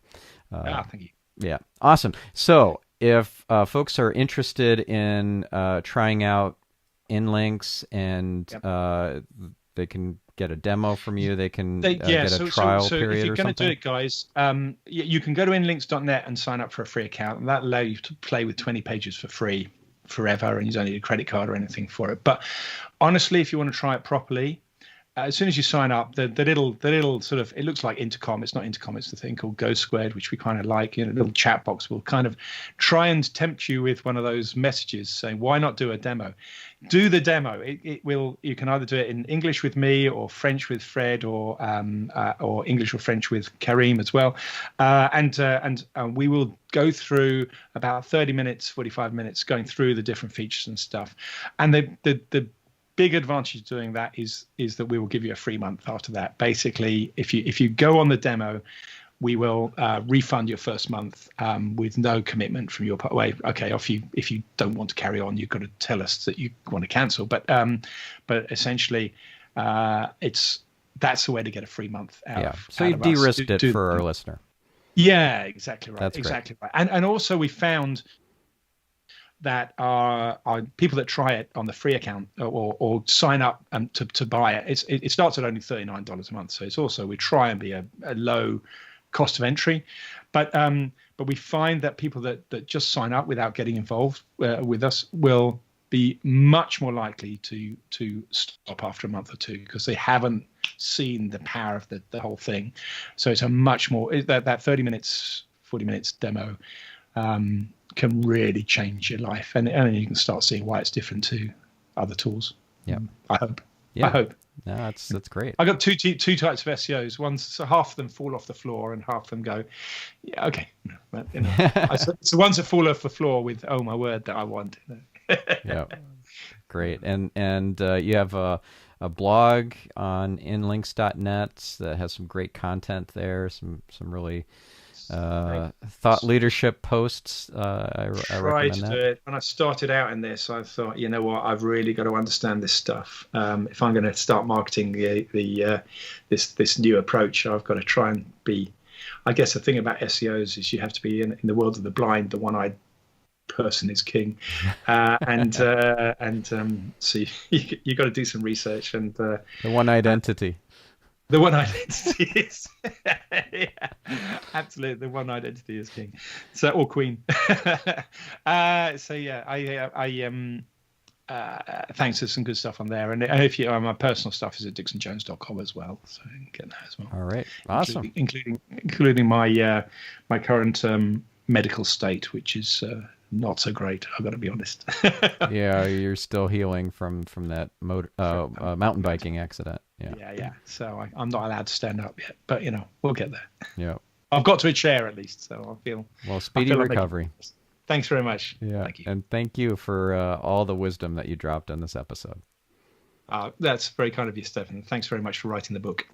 Thank you. Yeah, awesome. So if folks are interested in trying out InLinks, and they can get a demo from you, they can get a trial period or something. If you're going to do it, guys, you can go to inlinks.net and sign up for a free account, and that allows you to play with 20 pages for free forever, and you don't need a credit card or anything for it. But honestly, if you want to try it properly, as soon as you sign up, the little sort of, it looks like intercom. It's not intercom. It's the thing called Go Squared, which we kind of like. You know, little chat box will kind of try and tempt you with one of those messages saying, "Why not do a demo?" Do the demo. It will. You can either do it in English with me, or French with Fred, or English or French with Kareem as well, and we will go through about 30 minutes, 45 minutes, going through the different features and stuff. And the big advantage of doing that is that we will give you a free month after that. Basically, if you go on the demo, we will refund your first month with no commitment from your part. Way, okay, if you don't want to carry on, you've got to tell us that you want to cancel. But essentially, that's the way to get a free month out. Yeah. So you de-risked it for our listener. Yeah, exactly right. That's exactly right. And also we found that are people that try it on the free account or sign up to buy it. It starts at only $39 a month. So it's also, we try and be a low cost of entry, but we find that people that just sign up without getting involved with us will be much more likely to stop after a month or two, because they haven't seen the power of the whole thing. So it's a much more, that 30 minutes, 40 minutes demo can really change your life, and you can start seeing why it's different to other tools. Yeah, I hope. Yeah. I hope. No, that's great. I got two types of SEOs. One's, so half of them fall off the floor, and half of them go, yeah, okay. But, it's the ones that fall off the floor with, oh my word, that I want. Yeah, great. And you have a blog on inlinks.net that has some great content there. Some really thought leadership posts. I recommend that. Do it. When I started out in this, I thought, you know what, I've really got to understand this stuff. If I'm going to start marketing this new approach, I've got to try and be. I guess the thing about SEOs is you have to be in the world of the blind. The one-eyed person is king, so you got to do some research and the one-eyed entity. The one identity is, yeah, absolutely. The one identity is king, so, or queen. So yeah, I thanks. There's some good stuff on there, and if you, my personal stuff is at dixonjones.com as well, so you can get that as well. All right, awesome. Including my my current medical state, which is not so great. I've got to be honest. Yeah, you're still healing from that mountain biking accident. Yeah. So I'm not allowed to stand up yet, but we'll get there. Yeah. I've got to a chair at least, so I feel. Well, speedy recovery. Thanks very much. Yeah. Thank you. And thank you for all the wisdom that you dropped on this episode. That's very kind of you, Stephan. Thanks very much for writing the book.